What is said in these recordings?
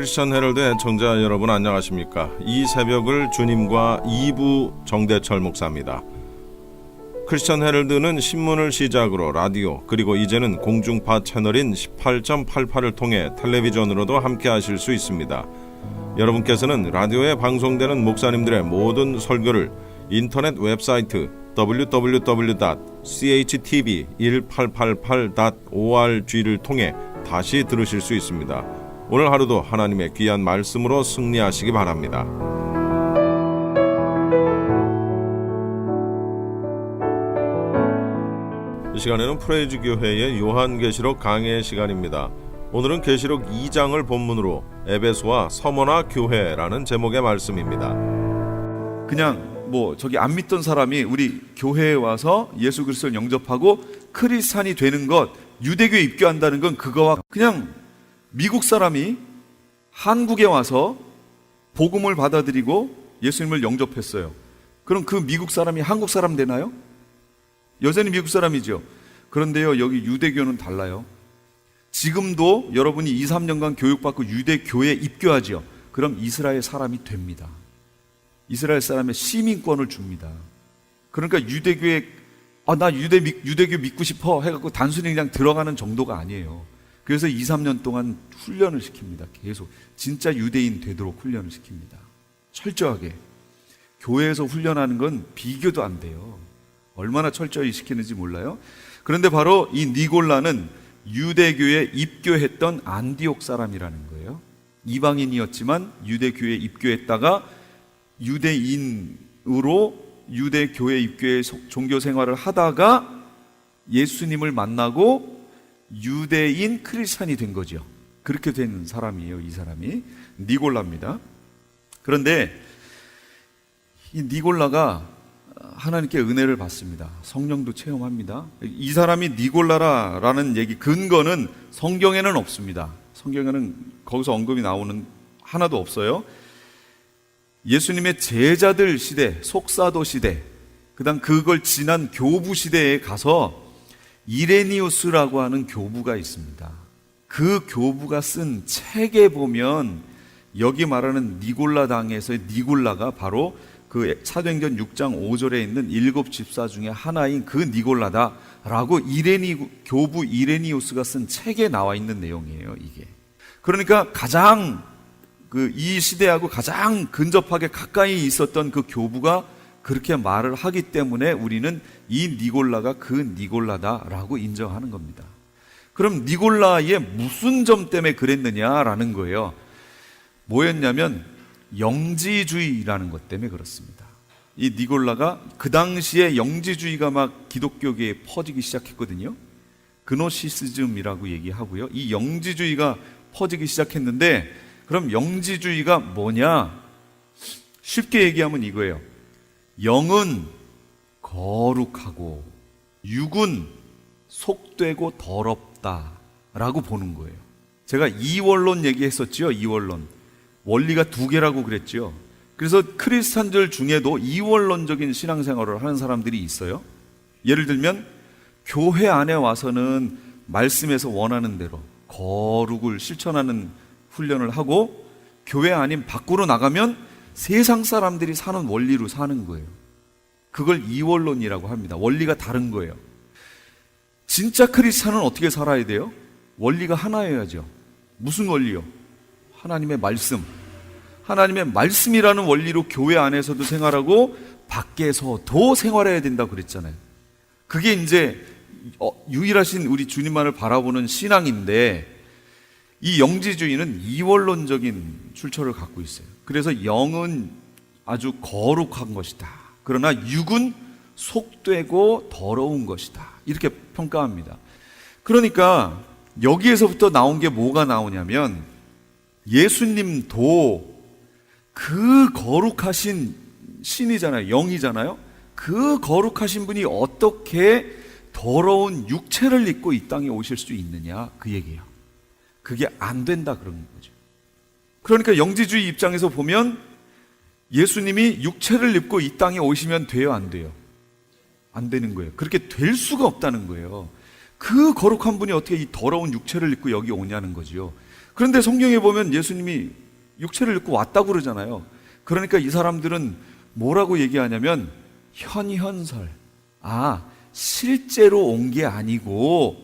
크리스천 헤럴드 애청자 여러분 안녕하십니까? 이 새벽을 주님과 2부 정대철 목사입니다. 크리스천 헤럴드는 신문을 시작으로 라디오 그리고 이제는 공중파 채널인 18.88을 통해 텔레비전으로도 함께 하실 수 있습니다. 여러분께서는 라디오에 방송되는 목사님들의 모든 설교를 인터넷 웹사이트 www.chtv1888.org를 통해 다시 들으실 수 있습니다. 오늘 하루도 하나님의 귀한 말씀으로 승리하시기 바랍니다. 이 시간에는 프레이즈 교회의 요한계시록 강해 시간입니다. 오늘은 계시록 2장을 본문으로 에베소와 서머나 교회라는 제목의 말씀입니다. 그냥 저기 안 믿던 사람이 우리 교회에 와서 예수 그리스도를 영접하고 크리스찬이 되는 것, 유대교에 입교한다는 건 그거와 그냥 미국 사람이 한국에 와서 복음을 받아들이고 예수님을 영접했어요. 그럼 그 미국 사람이 한국 사람 되나요? 여전히 미국 사람이죠. 그런데요, 여기 유대교는 달라요. 지금도 여러분이 2, 3년간 교육받고 유대교에 입교하죠. 그럼 이스라엘 사람이 됩니다. 이스라엘 사람의 시민권을 줍니다. 그러니까 유대교에 나 유대교 믿고 싶어 해갖고 단순히 그냥 들어가는 정도가 아니에요. 그래서 2, 3년 동안 훈련을 시킵니다. 계속 진짜 유대인 되도록 훈련을 시킵니다. 철저하게. 교회에서 훈련하는 건 비교도 안 돼요. 얼마나 철저히 시키는지 몰라요. 그런데 바로 이 니골라는 유대교에 입교했던 안디옥 사람이라는 거예요. 이방인이었지만 유대교에 입교했다가 유대인으로 유대교에 입교해 종교 생활을 하다가 예수님을 만나고 유대인 크리스찬이 된 거죠. 그렇게 된 사람이에요. 이 사람이 니골라입니다. 그런데 이 니골라가 하나님께 은혜를 받습니다. 성령도 체험합니다. 이 사람이 니골라라는 얘기 근거는 성경에는 없습니다. 성경에는 거기서 언급이 나오는 하나도 없어요. 예수님의 제자들 시대, 속사도 시대, 그다음 그걸 지난 교부 시대에 가서 이레니우스라고 하는 교부가 있습니다. 그 교부가 쓴 책에 보면 여기 말하는 니골라 당에서의 니골라가 바로 그 사도행전 6장 5절에 있는 7 집사 중에 하나인 그 니골라다라고 교부 이레니우스가 쓴 책에 나와 있는 내용이에요. 이게 그러니까 가장 이 시대하고 가장 근접하게 가까이 있었던 그 교부가 그렇게 말을 하기 때문에 우리는 이 니골라가 그 니골라다라고 인정하는 겁니다. 그럼 니골라의 무슨 점 때문에 그랬느냐라는 거예요. 뭐였냐면 영지주의라는 것 때문에 그렇습니다. 이 니골라가 그 당시에 영지주의가 막 기독교계에 퍼지기 시작했거든요. 그노시시즘이라고 얘기하고요. 이 영지주의가 퍼지기 시작했는데 그럼 영지주의가 뭐냐? 쉽게 얘기하면 이거예요. 영은 거룩하고 육은 속되고 더럽다라고 보는 거예요. 제가 이원론 얘기했었죠. 이원론. 원리가 두 개라고 그랬죠. 그래서 크리스찬들 중에도 이원론적인 신앙생활을 하는 사람들이 있어요. 예를 들면 교회 안에 와서는 말씀에서 원하는 대로 거룩을 실천하는 훈련을 하고 교회 아닌 밖으로 나가면 세상 사람들이 사는 원리로 사는 거예요. 그걸 이원론이라고 합니다. 원리가 다른 거예요. 진짜 크리스찬은 어떻게 살아야 돼요? 원리가 하나여야죠. 무슨 원리요? 하나님의 말씀. 하나님의 말씀이라는 원리로 교회 안에서도 생활하고 밖에서도 생활해야 된다고 그랬잖아요. 그게 이제 유일하신 우리 주님만을 바라보는 신앙인데 이 영지주의는 이원론적인 출처를 갖고 있어요. 그래서 영은 아주 거룩한 것이다. 그러나 육은 속되고 더러운 것이다. 이렇게 평가합니다. 그러니까 여기에서부터 나온 게 뭐가 나오냐면 예수님도 그 거룩하신 신이잖아요. 영이잖아요. 그 거룩하신 분이 어떻게 더러운 육체를 입고 이 땅에 오실 수 있느냐 그 얘기예요. 그게 안 된다 그런 거죠. 그러니까 영지주의 입장에서 보면 예수님이 육체를 입고 이 땅에 오시면 돼요, 안 돼요? 안 되는 거예요. 그렇게 될 수가 없다는 거예요. 그 거룩한 분이 어떻게 이 더러운 육체를 입고 여기 오냐는 거죠. 그런데 성경에 보면 예수님이 육체를 입고 왔다고 그러잖아요. 그러니까 이 사람들은 뭐라고 얘기하냐면 현현설. 실제로 온 게 아니고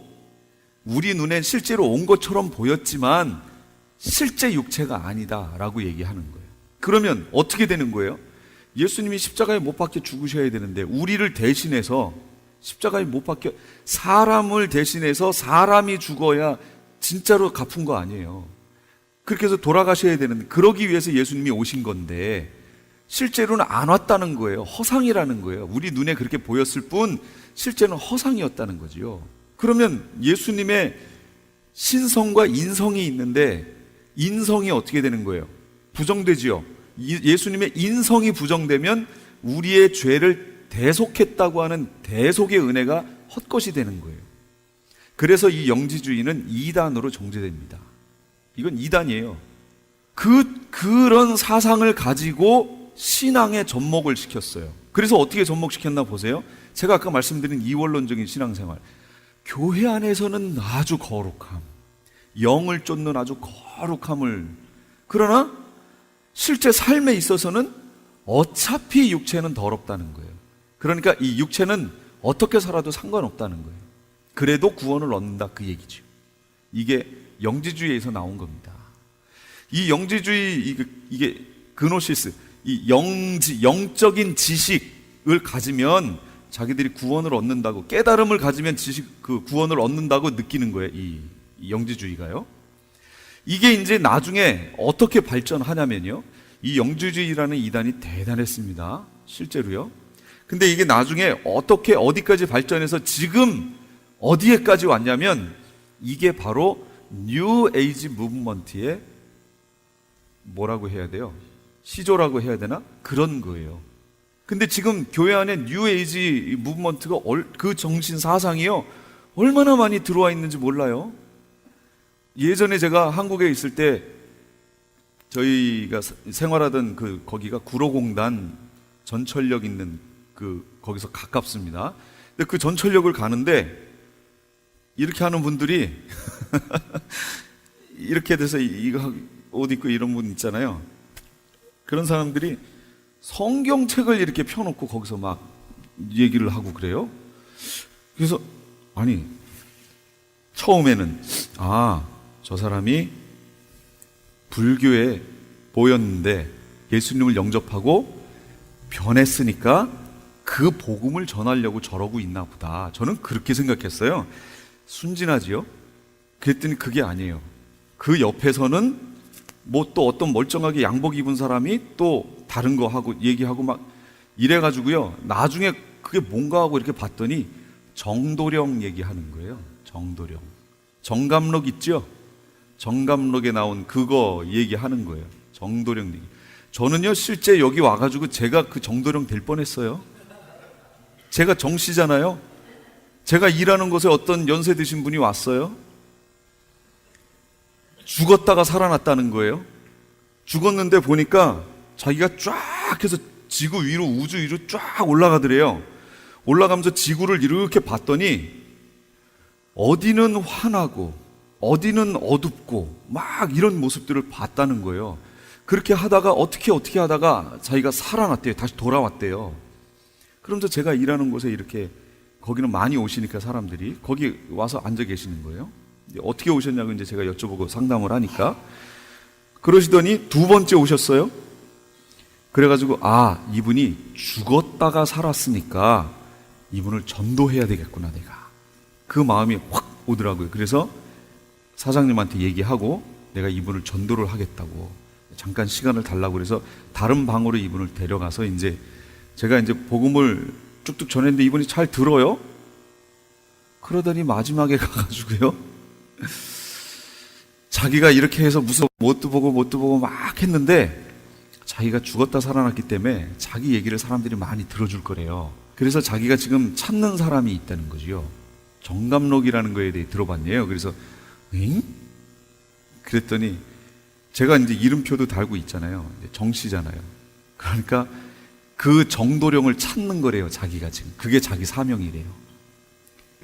우리 눈엔 실제로 온 것처럼 보였지만 실제 육체가 아니다라고 얘기하는 거예요. 그러면 어떻게 되는 거예요? 예수님이 십자가에 못 박혀 죽으셔야 되는데 우리를 대신해서 십자가에 못 박혀 사람을 대신해서 사람이 죽어야 진짜로 갚은 거 아니에요. 그렇게 해서 돌아가셔야 되는데 그러기 위해서 예수님이 오신 건데 실제로는 안 왔다는 거예요. 허상이라는 거예요. 우리 눈에 그렇게 보였을 뿐 실제는 허상이었다는 거지요. 그러면 예수님의 신성과 인성이 있는데 인성이 어떻게 되는 거예요? 부정되지요. 예수님의 인성이 부정되면 우리의 죄를 대속했다고 하는 대속의 은혜가 헛것이 되는 거예요. 그래서 이 영지주의는 이단으로 정죄됩니다. 이건 이단이에요. 그런 사상을 가지고 신앙에 접목을 시켰어요. 그래서 어떻게 접목시켰나 보세요. 제가 아까 말씀드린 이원론적인 신앙생활. 교회 안에서는 아주 거룩함, 영을 쫓는 아주 거룩함을, 그러나 실제 삶에 있어서는 어차피 육체는 더럽다는 거예요. 그러니까 이 육체는 어떻게 살아도 상관없다는 거예요. 그래도 구원을 얻는다, 그 얘기죠. 이게 영지주의에서 나온 겁니다. 이 영지주의, 이게 그노시스, 이 영적인 지식을 가지면 자기들이 구원을 얻는다고, 깨달음을 가지면 구원을 얻는다고 느끼는 거예요. 이 영지주의가요. 이게 이제 나중에 어떻게 발전하냐면요. 이 영지주의라는 이단이 대단했습니다. 실제로요. 근데 이게 나중에 어디까지 발전해서 지금 어디에까지 왔냐면 이게 바로 뉴 에이지 무브먼트의 뭐라고 해야 돼요? 시조라고 해야 되나? 그런 거예요. 근데 지금 교회 안에 뉴 에이지 무브먼트가 그 정신 사상이요 얼마나 많이 들어와 있는지 몰라요. 예전에 제가 한국에 있을 때 저희가 생활하던 거기가 구로공단 전철역 있는 거기서 가깝습니다. 근데 그 전철역을 가는데 이렇게 하는 분들이 이렇게 돼서 이거 옷 입고 이런 분 있잖아요. 그런 사람들이 성경책을 이렇게 펴놓고 거기서 막 얘기를 하고 그래요. 그래서 아니 처음에는 저 사람이 불교에 보였는데 예수님을 영접하고 변했으니까 그 복음을 전하려고 저러고 있나 보다. 저는 그렇게 생각했어요. 순진하지요? 그랬더니 그게 아니에요. 그 옆에서는 뭐 또 어떤 멀쩡하게 양복 입은 사람이 또 다른 거 하고 얘기하고 막 이래가지고요. 나중에 그게 뭔가 하고 이렇게 봤더니 정도령 얘기하는 거예요. 정도령. 정감록 있죠? 정감록에 나온 그거 얘기하는 거예요. 정도령 얘기. 저는요 실제 여기 와가지고 제가 그 정도령 될 뻔했어요. 제가 정씨잖아요. 제가 일하는 곳에 어떤 연세 드신 분이 왔어요. 죽었다가 살아났다는 거예요. 죽었는데 보니까 자기가 쫙 해서 지구 위로, 우주 위로 쫙 올라가더래요. 올라가면서 지구를 이렇게 봤더니 어디는 환하고 어디는 어둡고 막 이런 모습들을 봤다는 거예요. 그렇게 하다가 어떻게 하다가 자기가 살아났대요. 다시 돌아왔대요. 그러면서 제가 일하는 곳에 이렇게, 거기는 많이 오시니까 사람들이 거기 와서 앉아 계시는 거예요. 어떻게 오셨냐고 이제 제가 여쭤보고 상담을 하니까 그러시더니 두 번째 오셨어요. 그래가지고 이분이 죽었다가 살았으니까 이분을 전도해야 되겠구나, 내가. 그 마음이 확 오더라고요. 그래서 사장님한테 얘기하고 내가 이분을 전도를 하겠다고 잠깐 시간을 달라고 그래서 다른 방으로 이분을 데려가서 이제 제가 이제 복음을 쭉쭉 전했는데 이분이 잘 들어요. 그러더니 마지막에 가가지고요 자기가 이렇게 해서 무슨 뭣도 보고 막 했는데 자기가 죽었다 살아났기 때문에 자기 얘기를 사람들이 많이 들어줄 거래요. 그래서 자기가 지금 찾는 사람이 있다는 거지요. 정감록이라는 거에 대해 들어봤네요. 그래서 응? 그랬더니 제가 이제 이름표도 달고 있잖아요. 정씨잖아요. 그러니까 그 정도령을 찾는 거래요. 자기가 지금 그게 자기 사명이래요.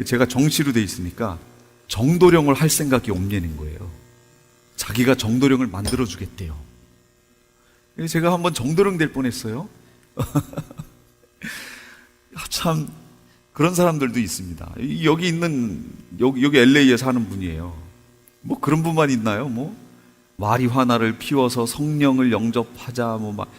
제가 정씨로 돼 있으니까 정도령을 할 생각이 옮기는 거예요. 자기가 정도령을 만들어 주겠대요. 제가 한번 정도령 될 뻔했어요. 참 그런 사람들도 있습니다. 여기 있는 여기 LA에 사는 분이에요. 뭐 그런 분만 있나요? 뭐 마리화나를 피워서 성령을 영접하자, 뭐 막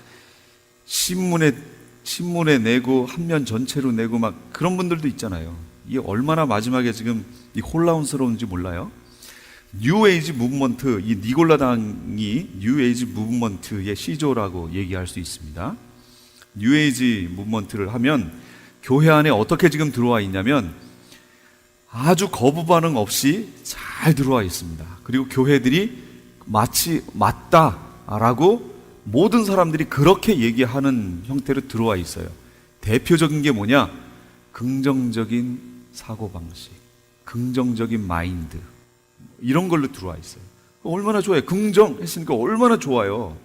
신문에 내고 한면 전체로 내고 막 그런 분들도 있잖아요. 이게 얼마나 마지막에 지금 이 혼란스러운지 몰라요. 뉴에이지 무브먼트, 이 니골라당이 뉴에이지 무브먼트의 시조라고 얘기할 수 있습니다. 뉴에이지 무브먼트를 하면 교회 안에 어떻게 지금 들어와 있냐면 아주 거부 반응 없이 잘 들어와 있습니다. 그리고 교회들이 마치 맞다라고 모든 사람들이 그렇게 얘기하는 형태로 들어와 있어요. 대표적인 게 뭐냐? 긍정적인 사고방식, 긍정적인 마인드, 이런 걸로 들어와 있어요. 얼마나 좋아요. 긍정 했으니까 얼마나 좋아요.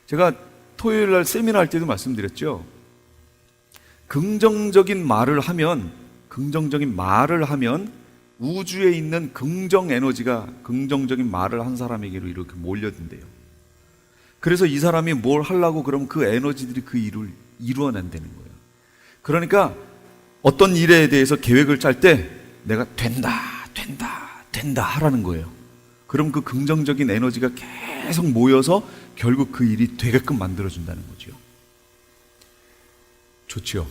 제가 토요일 날 세미나 할 때도 말씀드렸죠. 긍정적인 말을 하면 우주에 있는 긍정 에너지가 긍정적인 말을 한 사람에게로 이렇게 몰려든대요. 그래서 이 사람이 뭘 하려고 그러면 그 에너지들이 그 일을 이루어낸다는 거예요. 그러니까 어떤 일에 대해서 계획을 짤 때 내가 된다 하라는 거예요. 그럼 그 긍정적인 에너지가 계속 모여서 결국 그 일이 되게끔 만들어준다는 거죠. 좋죠?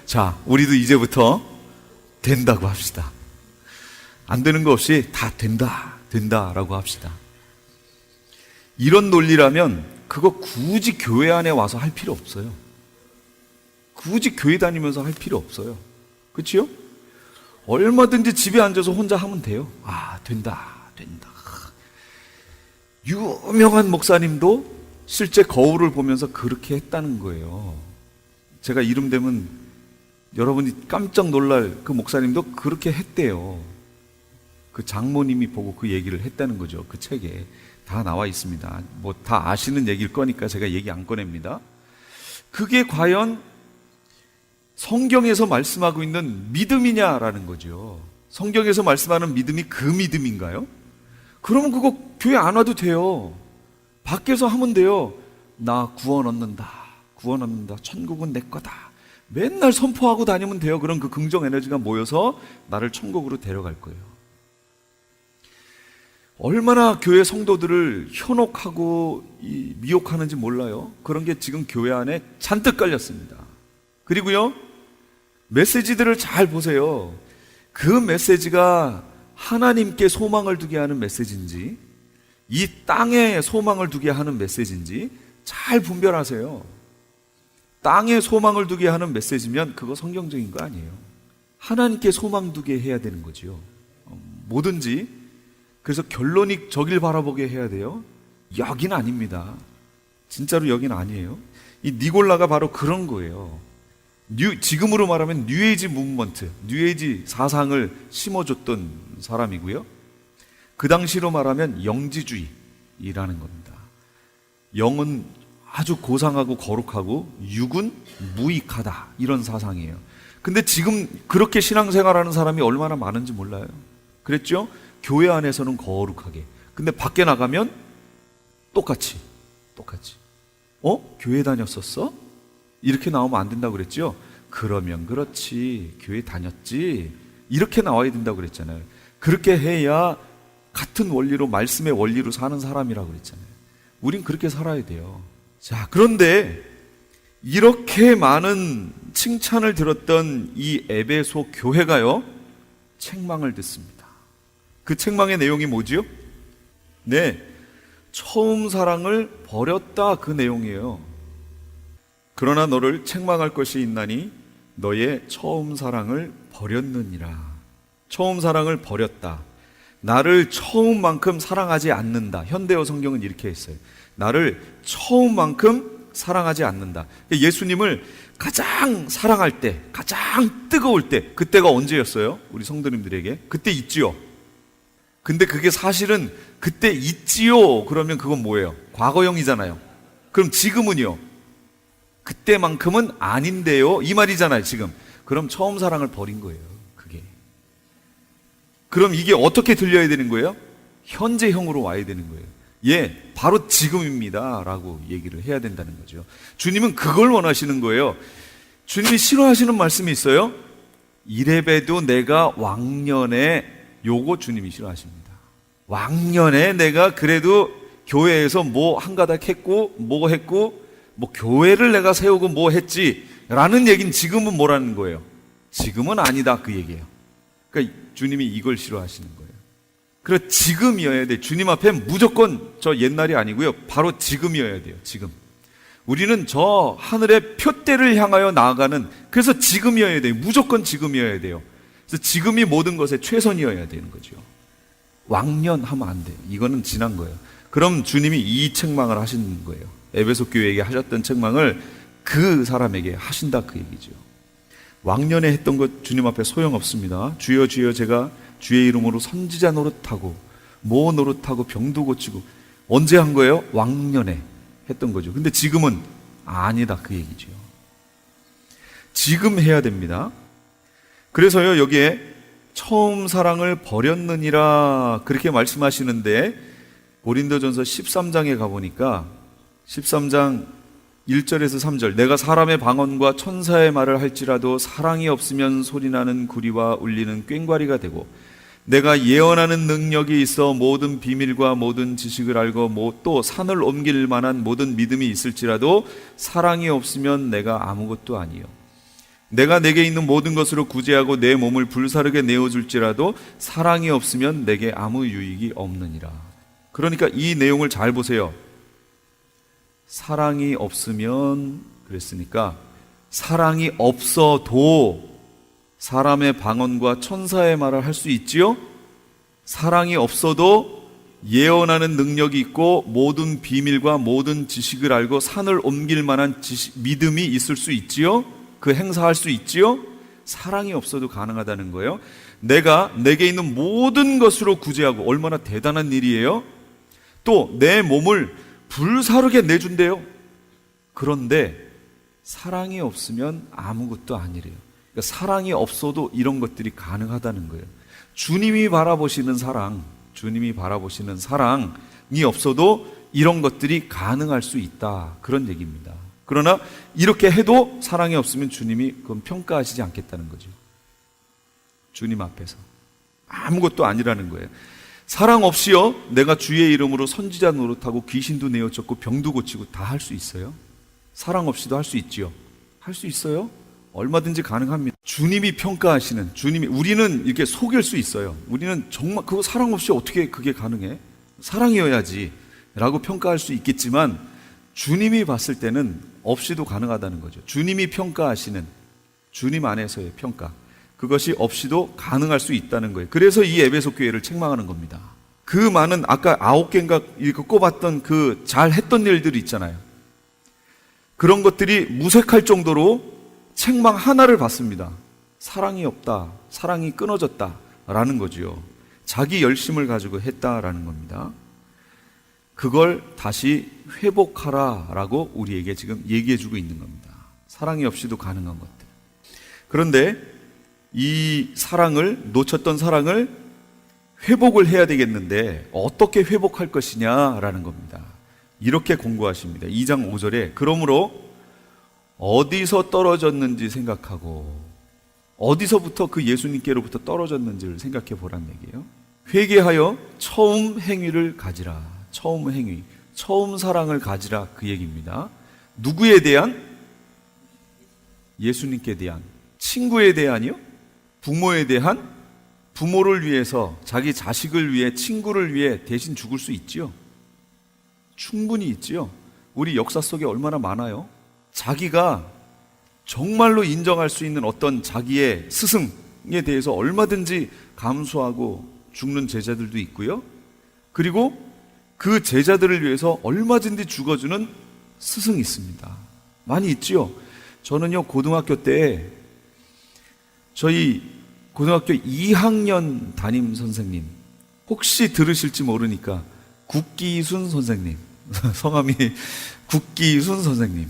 자, 우리도 이제부터 된다고 합시다. 안 되는 거 없이 다 된다라고 합시다. 이런 논리라면 그거 굳이 교회 안에 와서 할 필요 없어요. 굳이 교회 다니면서 할 필요 없어요. 그렇지요? 얼마든지 집에 앉아서 혼자 하면 돼요. 아, 된다. 유명한 목사님도 실제 거울을 보면서 그렇게 했다는 거예요. 제가 이름 대면 여러분이 깜짝 놀랄 그 목사님도 그렇게 했대요. 그 장모님이 보고 그 얘기를 했다는 거죠. 그 책에 다 나와 있습니다. 뭐 다 아시는 얘기일 거니까 제가 얘기 안 꺼냅니다. 그게 과연 성경에서 말씀하고 있는 믿음이냐라는 거죠. 성경에서 말씀하는 믿음이 그 믿음인가요? 그러면 그거 교회 안 와도 돼요. 밖에서 하면 돼요. 나 구원 얻는다. 천국은 내 거다. 맨날 선포하고 다니면 돼요. 그럼 그 긍정 에너지가 모여서 나를 천국으로 데려갈 거예요. 얼마나 교회 성도들을 현혹하고 미혹하는지 몰라요. 그런 게 지금 교회 안에 잔뜩 깔렸습니다. 그리고요, 메시지들을 잘 보세요. 그 메시지가 하나님께 소망을 두게 하는 메시지인지 이 땅에 소망을 두게 하는 메시지인지 잘 분별하세요. 땅에 소망을 두게 하는 메시지면 그거 성경적인 거 아니에요. 하나님께 소망 두게 해야 되는 거지요. 뭐든지. 그래서 결론이 저길 바라보게 해야 돼요. 여긴 아닙니다. 진짜로 여긴 아니에요. 이 니골라가 바로 그런 거예요. 지금으로 말하면 뉴에이지 무브먼트, 뉴에이지 사상을 심어줬던 사람이고요. 그 당시로 말하면 영지주의라는 겁니다. 영은 아주 고상하고 거룩하고 육은 무익하다, 이런 사상이에요. 근데 지금 그렇게 신앙생활하는 사람이 얼마나 많은지 몰라요. 그랬죠? 교회 안에서는 거룩하게, 근데 밖에 나가면 똑같이 교회 다녔었어? 이렇게 나오면 안 된다고 그랬죠? 그러면 그렇지, 교회 다녔지, 이렇게 나와야 된다고 그랬잖아요. 그렇게 해야 같은 원리로, 말씀의 원리로 사는 사람이라고 그랬잖아요. 우린 그렇게 살아야 돼요. 자, 그런데 이렇게 많은 칭찬을 들었던 이 에베소 교회가요, 책망을 듣습니다. 그 책망의 내용이 뭐지요? 네, 처음 사랑을 버렸다, 그 내용이에요. 그러나 너를 책망할 것이 있나니 너의 처음 사랑을 버렸느니라. 처음 사랑을 버렸다. 나를 처음만큼 사랑하지 않는다. 현대어 성경은 이렇게 했어요. 나를 처음만큼 사랑하지 않는다. 예수님을 가장 사랑할 때, 가장 뜨거울 때, 그때가 언제였어요? 우리 성도님들에게 그때 있지요. 근데 그게 사실은 그때 있지요 그러면 그건 뭐예요? 과거형이잖아요. 그럼 지금은요? 그때만큼은 아닌데요, 이 말이잖아요. 지금 그럼 처음 사랑을 버린 거예요. 그게. 그럼 이게 어떻게 들려야 되는 거예요? 현재형으로 와야 되는 거예요. 예, 바로 지금입니다 라고 얘기를 해야 된다는 거죠. 주님은 그걸 원하시는 거예요. 주님이 싫어하시는 말씀이 있어요. 이래봬도 내가 왕년에, 요거 주님이 싫어하십니다. 왕년에 내가 그래도 교회에서 뭐 한가닥 했고 뭐 했고 뭐 교회를 내가 세우고 뭐 했지 라는 얘기는 지금은 뭐라는 거예요? 지금은 아니다 그 얘기예요. 그러니까 주님이 이걸 싫어하시는 거예요. 그래 지금이어야 돼. 주님 앞에 무조건 저 옛날이 아니고요. 바로 지금이어야 돼요. 지금. 우리는 저 하늘의 표대를 향하여 나아가는, 그래서 지금이어야 돼요. 무조건 지금이어야 돼요. 그래서 지금이 모든 것의 최선이어야 되는 거죠. 왕년 하면 안 돼요. 이거는 지난 거예요. 그럼 주님이 이 책망을 하시는 거예요. 에베소 교회에게 하셨던 책망을 그 사람에게 하신다 그 얘기죠. 왕년에 했던 것 주님 앞에 소용없습니다. 주여 주여 제가 주의 이름으로 선지자 노릇하고 모 노릇하고 병도 고치고, 언제 한 거예요? 왕년에 했던 거죠. 근데 지금은 아니다 그 얘기죠. 지금 해야 됩니다. 그래서요 여기에 처음 사랑을 버렸느니라 그렇게 말씀하시는데, 고린도전서 13장에 가보니까 13장 1절에서 3절, 내가 사람의 방언과 천사의 말을 할지라도 사랑이 없으면 소리나는 구리와 울리는 꽹과리가 되고, 내가 예언하는 능력이 있어 모든 비밀과 모든 지식을 알고 또 산을 옮길 만한 모든 믿음이 있을지라도 사랑이 없으면 내가 아무것도 아니요. 내가 내게 있는 모든 것으로 구제하고 내 몸을 불사르게 내어줄지라도 사랑이 없으면 내게 아무 유익이 없느니라. 그러니까 이 내용을 잘 보세요. 사랑이 없으면, 그랬으니까 사랑이 없어도 사람의 방언과 천사의 말을 할 수 있지요? 사랑이 없어도 예언하는 능력이 있고 모든 비밀과 모든 지식을 알고 산을 옮길 만한 믿음이 있을 수 있지요? 그 행사할 수 있지요? 사랑이 없어도 가능하다는 거예요. 내가 내게 있는 모든 것으로 구제하고, 얼마나 대단한 일이에요? 또 내 몸을 불사르게 내준대요. 그런데 사랑이 없으면 아무것도 아니래요. 그러니까 사랑이 없어도 이런 것들이 가능하다는 거예요. 주님이 바라보시는 사랑, 주님이 바라보시는 사랑이 없어도 이런 것들이 가능할 수 있다, 그런 얘기입니다. 그러나 이렇게 해도 사랑이 없으면 주님이 그건 평가하시지 않겠다는 거죠. 주님 앞에서 아무것도 아니라는 거예요. 사랑 없이요 내가 주의 이름으로 선지자 노릇하고 귀신도 내어쫓고 병도 고치고 다 할 수 있어요? 사랑 없이도 할 수 있지요? 할 수 있어요? 얼마든지 가능합니다. 주님이 평가하시는, 주님이, 우리는 이렇게 속일 수 있어요. 우리는 정말 그거 사랑 없이 어떻게 그게 가능해? 사랑이어야지 라고 평가할 수 있겠지만, 주님이 봤을 때는 없이도 가능하다는 거죠. 주님이 평가하시는, 주님 안에서의 평가, 그것이 없이도 가능할 수 있다는 거예요. 그래서 이 에베소 교회를 책망하는 겁니다. 그 많은, 아까 9개인가 이렇게 꼽았던 그 잘했던 일들이 있잖아요. 그런 것들이 무색할 정도로 책망 하나를 받습니다. 사랑이 없다, 사랑이 끊어졌다 라는 거죠. 자기 열심을 가지고 했다라는 겁니다. 그걸 다시 회복하라 라고 우리에게 지금 얘기해주고 있는 겁니다. 사랑이 없이도 가능한 것들. 그런데 이 사랑을, 놓쳤던 사랑을 회복을 해야 되겠는데 어떻게 회복할 것이냐라는 겁니다. 이렇게 공고하십니다. 2장 5절에 그러므로 어디서 떨어졌는지 생각하고, 어디서부터 그 예수님께로부터 떨어졌는지를 생각해 보란 얘기예요. 회개하여 처음 행위를 가지라. 처음 행위, 처음 사랑을 가지라 그 얘기입니다. 누구에 대한? 예수님께 대한. 친구에 대한이요? 부모에 대한? 부모를 위해서, 자기 자식을 위해, 친구를 위해 대신 죽을 수 있지요. 충분히 있지요. 우리 역사 속에 얼마나 많아요. 자기가 정말로 인정할 수 있는 어떤 자기의 스승에 대해서 얼마든지 감수하고 죽는 제자들도 있고요. 그리고 그 제자들을 위해서 얼마든지 죽어주는 스승이 있습니다. 많이 있지요. 저는요, 고등학교 때 저희 고등학교 2학년 담임 선생님, 혹시 들으실지 모르니까 국기순 선생님, 성함이 국기순 선생님,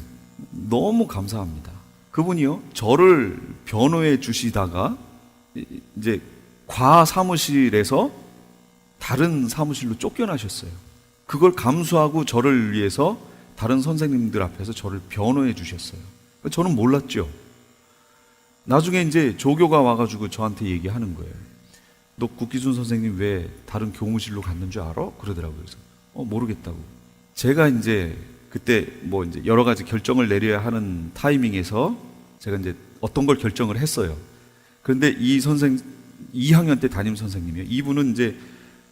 너무 감사합니다. 그분이요, 저를 변호해 주시다가 이제 과 사무실에서 다른 사무실로 쫓겨나셨어요. 그걸 감수하고 저를 위해서 다른 선생님들 앞에서 저를 변호해 주셨어요. 저는 몰랐죠. 나중에 이제 조교가 와가지고 저한테 얘기하는 거예요. 너 국기순 선생님 왜 다른 교무실로 갔는 줄 알아? 그러더라고요. 그래서 모르겠다고. 제가 이제 그때 뭐 이제 여러 가지 결정을 내려야 하는 타이밍에서 제가 이제 어떤 걸 결정을 했어요. 그런데 이 선생 2학년 때 담임 선생님이에요. 이분은 이제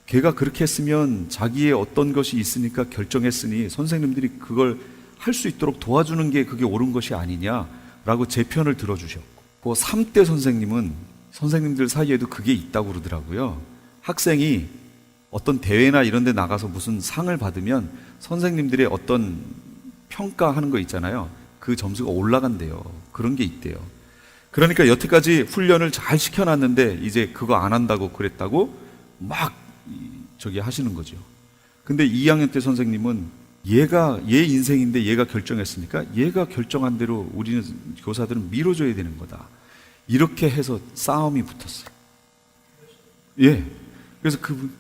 걔가 그렇게 했으면 자기의 어떤 것이 있으니까 결정했으니 선생님들이 그걸 할 수 있도록 도와주는 게 그게 옳은 것이 아니냐라고 제 편을 들어주셨고, 그 3대 선생님은 선생님들 사이에도 그게 있다고 그러더라고요. 학생이 어떤 대회나 이런 데 나가서 무슨 상을 받으면 선생님들의 어떤 평가하는 거 있잖아요. 그 점수가 올라간대요. 그런 게 있대요. 그러니까 여태까지 훈련을 잘 시켜놨는데 이제 그거 안 한다고 그랬다고 막 저기 하시는 거죠. 근데 2학년 때 선생님은 얘 인생인데 얘가 결정했으니까 얘가 결정한 대로 우리는 교사들은 밀어줘야 되는 거다. 이렇게 해서 싸움이 붙었어요. 예. 그래서 그분,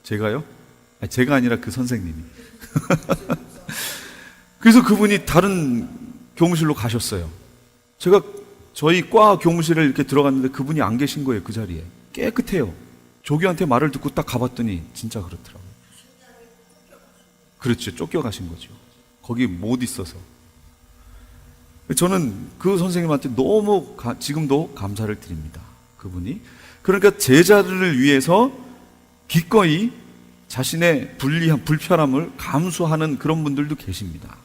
제가요? 아니, 제가 아니라 그 선생님이. 그래서 그분이 다른 교무실로 가셨어요. 제가 저희 과 교무실에 이렇게 들어갔는데 그분이 안 계신 거예요. 그 자리에. 깨끗해요. 조교한테 말을 듣고 딱 가봤더니 진짜 그렇더라고요. 그렇죠. 쫓겨가신 거죠. 거기 못 있어서. 저는 그 선생님한테 너무 지금도 감사를 드립니다. 그분이. 그러니까 제자들을 위해서 기꺼이 자신의 불편함을 감수하는 그런 분들도 계십니다.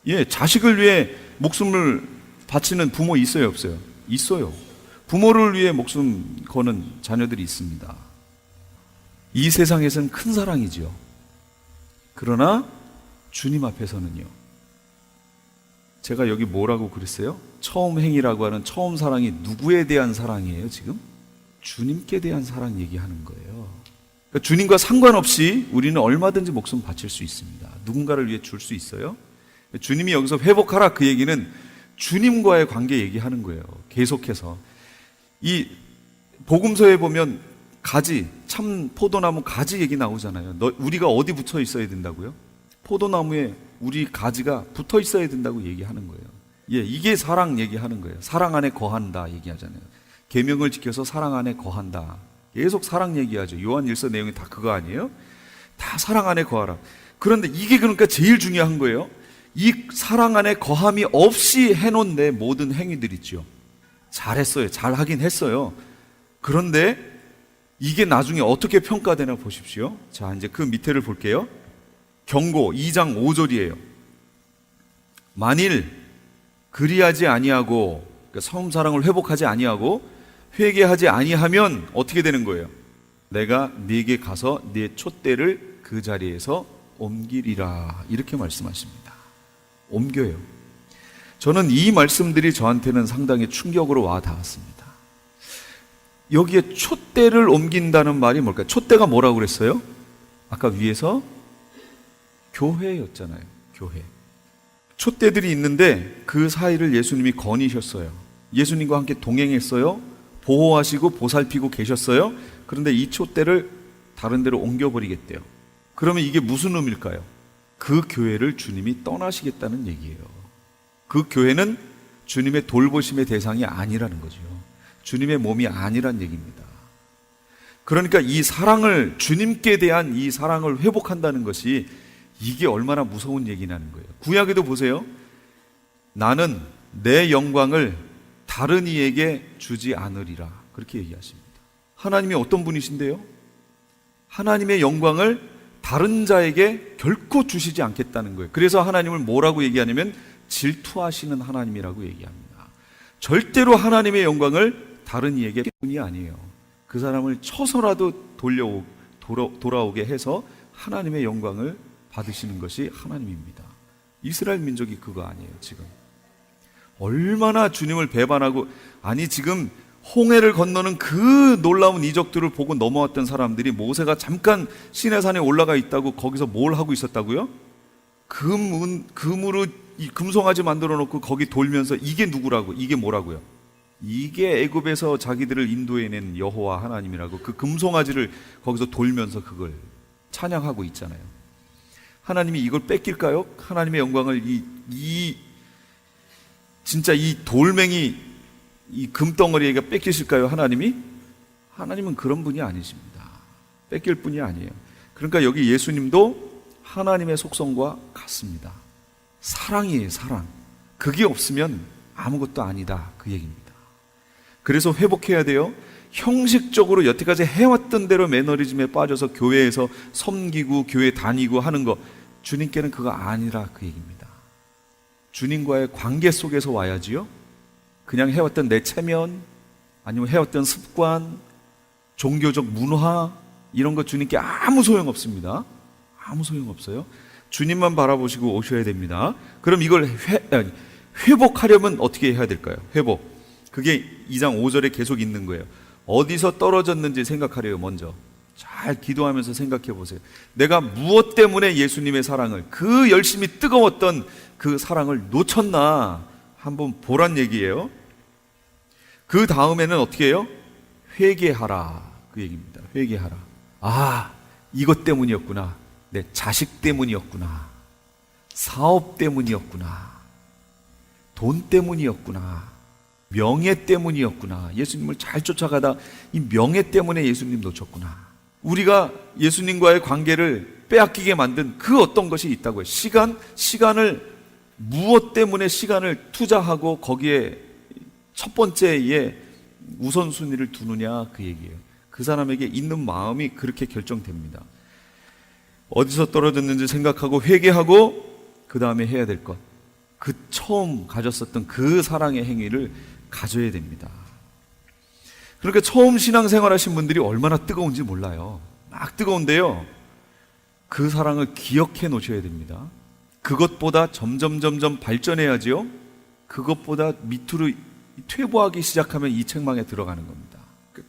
예, 자식을 위해 목숨을 바치는 부모 있어요, 없어요? 있어요. 부모를 위해 목숨 거는 자녀들이 있습니다. 이 세상에서는 큰 사랑이죠. 그러나 주님 앞에서는요. 제가 여기 뭐라고 그랬어요? 처음 행위라고 하는 처음 사랑이 누구에 대한 사랑이에요, 지금? 주님께 대한 사랑 얘기하는 거예요. 그러니까 주님과 상관없이 우리는 얼마든지 목숨 바칠 수 있습니다. 누군가를 위해 줄 수 있어요. 주님이 여기서 회복하라 그 얘기는 주님과의 관계 얘기하는 거예요. 계속해서. 이 복음서에 보면 가지, 참 포도나무 가지 얘기 나오잖아요. 우리가 어디 붙어 있어야 된다고요? 포도나무에 우리 가지가 붙어 있어야 된다고 얘기하는 거예요. 예, 이게 사랑 얘기하는 거예요. 사랑 안에 거한다 얘기하잖아요. 계명을 지켜서 사랑 안에 거한다. 계속 사랑 얘기하죠. 요한일서 내용이 다 그거 아니에요? 다 사랑 안에 거하라. 그런데 이게 그러니까 제일 중요한 거예요. 이 사랑 안에 거함이 없이 해놓은 내 모든 행위들 있죠. 잘했어요. 잘하긴 했어요. 그런데 이게 나중에 어떻게 평가되나 보십시오. 자, 이제 그 밑에를 볼게요. 경고 2장 5절이에요. 만일 그리하지 아니하고, 그러니까 처음 사랑을 회복하지 아니하고 회개하지 아니하면 어떻게 되는 거예요? 내가 네게 가서 네 촛대를 그 자리에서 옮기리라. 이렇게 말씀하십니다. 옮겨요. 저는 이 말씀들이 저한테는 상당히 충격으로 와 닿았습니다. 여기에 촛대를 옮긴다는 말이 뭘까요? 촛대가 뭐라고 그랬어요? 아까 위에서 교회였잖아요. 교회. 촛대들이 있는데 그 사이를 예수님이 거니셨어요. 예수님과 함께 동행했어요. 보호하시고 보살피고 계셨어요. 그런데 이 촛대를 다른 데로 옮겨버리겠대요. 그러면 이게 무슨 의미일까요? 그 교회를 주님이 떠나시겠다는 얘기예요. 그 교회는 주님의 돌보심의 대상이 아니라는 거죠. 주님의 몸이 아니란 얘기입니다. 그러니까 이 사랑을, 주님께 대한 이 사랑을 회복한다는 것이 이게 얼마나 무서운 얘기냐는 거예요. 구약에도 보세요. 나는 내 영광을 다른 이에게 주지 않으리라. 그렇게 얘기하십니다. 하나님이 어떤 분이신데요? 하나님의 영광을 다른 자에게 결코 주시지 않겠다는 거예요. 그래서 하나님을 뭐라고 얘기하냐면 질투하시는 하나님이라고 얘기합니다. 절대로 하나님의 영광을 다른 이에게 뿐이 아니에요. 그 사람을 쳐서라도 돌아오게 해서 하나님의 영광을 받으시는 것이 하나님입니다. 이스라엘 민족이 그거 아니에요. 지금 얼마나 주님을 배반하고, 아니 지금 홍해를 건너는 그 놀라운 이적들을 보고 넘어왔던 사람들이 모세가 잠깐 시내산에 올라가 있다고 거기서 뭘 하고 있었다고요? 금으로 이 금송아지 만들어 놓고 거기 돌면서 이게 누구라고, 이게 뭐라고요? 이게 애굽에서 자기들을 인도해낸 여호와 하나님이라고 그 금송아지를 거기서 돌면서 그걸 찬양하고 있잖아요. 하나님이 이걸 뺏길까요? 하나님의 영광을 진짜 이 돌멩이 이 금덩어리가 뺏기실까요? 하나님은 그런 분이 아니십니다. 뺏길 분이 아니에요. 그러니까 여기 예수님도 하나님의 속성과 같습니다. 사랑이에요, 사랑. 그게 없으면 아무것도 아니다, 그 얘기입니다. 그래서 회복해야 돼요. 형식적으로 여태까지 해왔던 대로 매너리즘에 빠져서 교회에서 섬기고 교회 다니고 하는 거, 주님께는 그거 아니라 그 얘기입니다. 주님과의 관계 속에서 와야지요. 그냥 해왔던 내 체면, 아니면 해왔던 습관, 종교적 문화, 이런 거 주님께 아무 소용없습니다. 아무 소용없어요. 주님만 바라보시고 오셔야 됩니다. 그럼 이걸 회복하려면 어떻게 해야 될까요? 회복. 그게 2장 5절에 계속 있는 거예요. 어디서 떨어졌는지 생각하래요. 먼저 잘 기도하면서 생각해 보세요. 내가 무엇 때문에 예수님의 사랑을, 그 열심히 뜨거웠던 그 사랑을 놓쳤나 한번 보란 얘기예요. 그 다음에는 어떻게 해요? 회개하라, 그 얘기입니다. 회개하라. 아, 이것 때문이었구나. 내 자식 때문이었구나. 사업 때문이었구나. 돈 때문이었구나. 명예 때문이었구나. 예수님을 잘 쫓아가다 이 명예 때문에 예수님 놓쳤구나. 우리가 예수님과의 관계를 빼앗기게 만든 그 어떤 것이 있다고요. 시간을 무엇 때문에 시간을 투자하고 거기에 첫 번째에 우선순위를 두느냐, 그 얘기예요. 그 사람에게 있는 마음이 그렇게 결정됩니다. 어디서 떨어졌는지 생각하고 회개하고 그 다음에 해야 될 것, 그 처음 가졌었던 그 사랑의 행위를 가져야 됩니다. 그러니까 처음 신앙생활 하신 분들이 얼마나 뜨거운지 몰라요. 막 뜨거운데요, 그 사랑을 기억해 놓으셔야 됩니다. 그것보다 점점 발전해야지요. 그것보다 밑으로 퇴보하기 시작하면 이 책망에 들어가는 겁니다.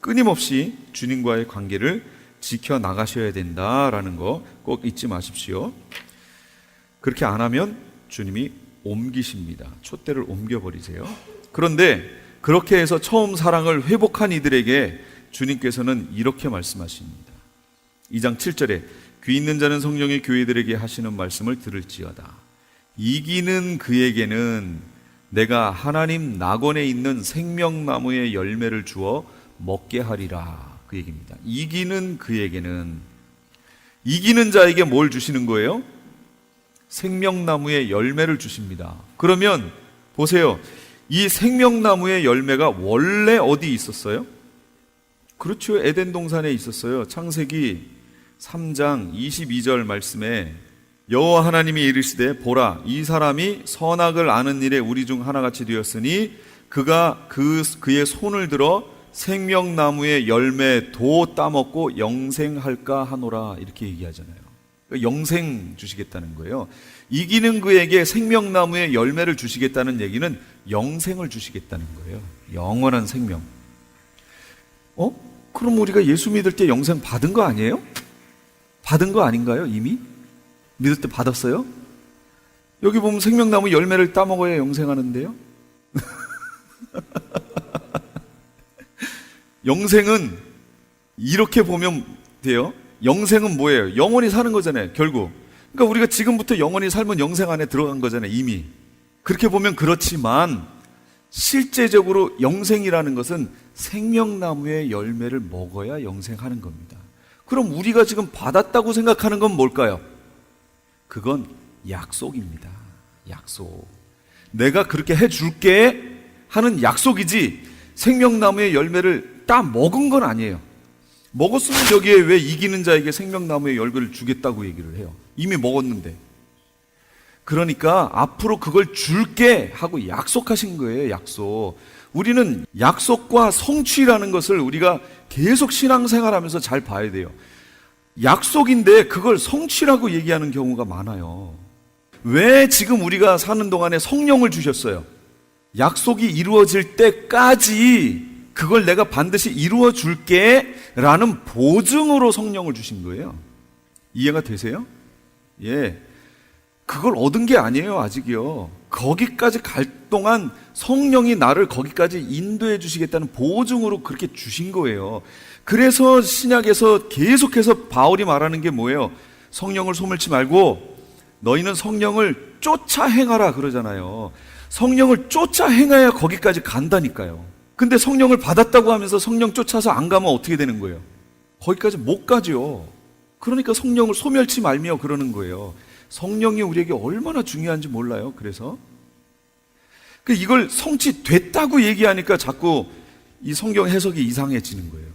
끊임없이 주님과의 관계를 지켜나가셔야 된다라는 거 꼭 잊지 마십시오. 그렇게 안 하면 주님이 옮기십니다. 촛대를 옮겨버리세요. 그런데 그렇게 해서 처음 사랑을 회복한 이들에게 주님께서는 이렇게 말씀하십니다. 2장 7절에 귀 있는 자는 성령의 교회들에게 하시는 말씀을 들을지어다. 이기는 그에게는 내가 하나님 낙원에 있는 생명나무의 열매를 주어 먹게 하리라, 그 얘기입니다. 이기는 그에게는, 이기는 자에게 뭘 주시는 거예요? 생명나무의 열매를 주십니다. 그러면 보세요, 이 생명나무의 열매가 원래 어디 있었어요? 그렇죠, 에덴 동산에 있었어요. 창세기 3장 22절 말씀에 여호와 하나님이 이르시되 보라, 이 사람이 선악을 아는 일에 우리 중 하나같이 되었으니 그가 그의 손을 들어 생명나무의 열매 도 따먹고 영생할까 하노라, 이렇게 얘기하잖아요. 영생 주시겠다는 거예요. 이기는 그에게 생명나무의 열매를 주시겠다는 얘기는 영생을 주시겠다는 거예요. 영원한 생명. 그럼 우리가 예수 믿을 때 영생 받은 거 아니에요? 받은 거 아닌가요? 이미? 믿을 때 받았어요? 여기 보면 생명나무 열매를 따먹어야 영생하는데요. 영생은 이렇게 보면 돼요. 영생은 뭐예요? 영원히 사는 거잖아요, 결국. 그러니까 우리가 지금부터 영원히 살면 영생 안에 들어간 거잖아요, 이미. 그렇게 보면 그렇지만 실제적으로 영생이라는 것은 생명나무의 열매를 먹어야 영생하는 겁니다. 그럼 우리가 지금 받았다고 생각하는 건 뭘까요? 그건 약속입니다. 약속. 내가 그렇게 해줄게 하는 약속이지 생명나무의 열매를 따 먹은 건 아니에요. 먹었으면 여기에 왜 이기는 자에게 생명나무의 열매를 주겠다고 얘기를 해요? 이미 먹었는데. 그러니까 앞으로 그걸 줄게 하고 약속하신 거예요, 약속. 우리는 약속과 성취라는 것을 우리가 계속 신앙생활하면서 잘 봐야 돼요. 약속인데 그걸 성취라고 얘기하는 경우가 많아요. 왜 지금 우리가 사는 동안에 성령을 주셨어요? 약속이 이루어질 때까지 그걸 내가 반드시 이루어 줄게 라는 보증으로 성령을 주신 거예요. 이해가 되세요? 예. 그걸 얻은 게 아니에요, 아직이요. 거기까지 갈 동안 성령이 나를 거기까지 인도해 주시겠다는 보증으로 그렇게 주신 거예요. 그래서 신약에서 계속해서 바울이 말하는 게 뭐예요? 성령을 소멸치 말고 너희는 성령을 쫓아 행하라 그러잖아요. 성령을 쫓아 행해야 거기까지 간다니까요. 근데 성령을 받았다고 하면서 성령 쫓아서 안 가면 어떻게 되는 거예요? 거기까지 못 가죠. 그러니까 성령을 소멸치 말며 그러는 거예요. 성령이 우리에게 얼마나 중요한지 몰라요. 그래서 이걸 성취됐다고 얘기하니까 자꾸 이 성경 해석이 이상해지는 거예요.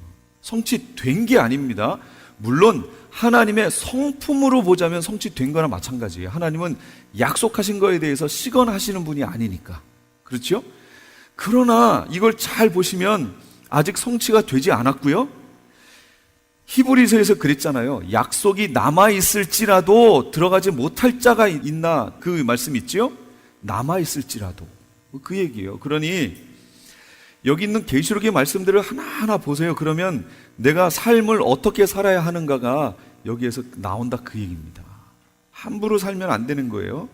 성취된 게 아닙니다. 물론 하나님의 성품으로 보자면 성취된 거나 마찬가지예요. 하나님은 약속하신 거에 대해서 시건하시는 분이 아니니까. 그렇죠? 그러나 이걸 잘 보시면 아직 성취가 되지 않았고요. 히브리서에서 그랬잖아요. 약속이 남아있을지라도 들어가지 못할 자가 있나, 그 말씀 있죠? 남아있을지라도. 그 얘기예요. 그러니 여기 있는 계시록의 말씀들을 하나하나 보세요. 그러면 내가 삶을 어떻게 살아야 하는가가 여기에서 나온다, 그 얘기입니다. 함부로 살면 안 되는 거예요.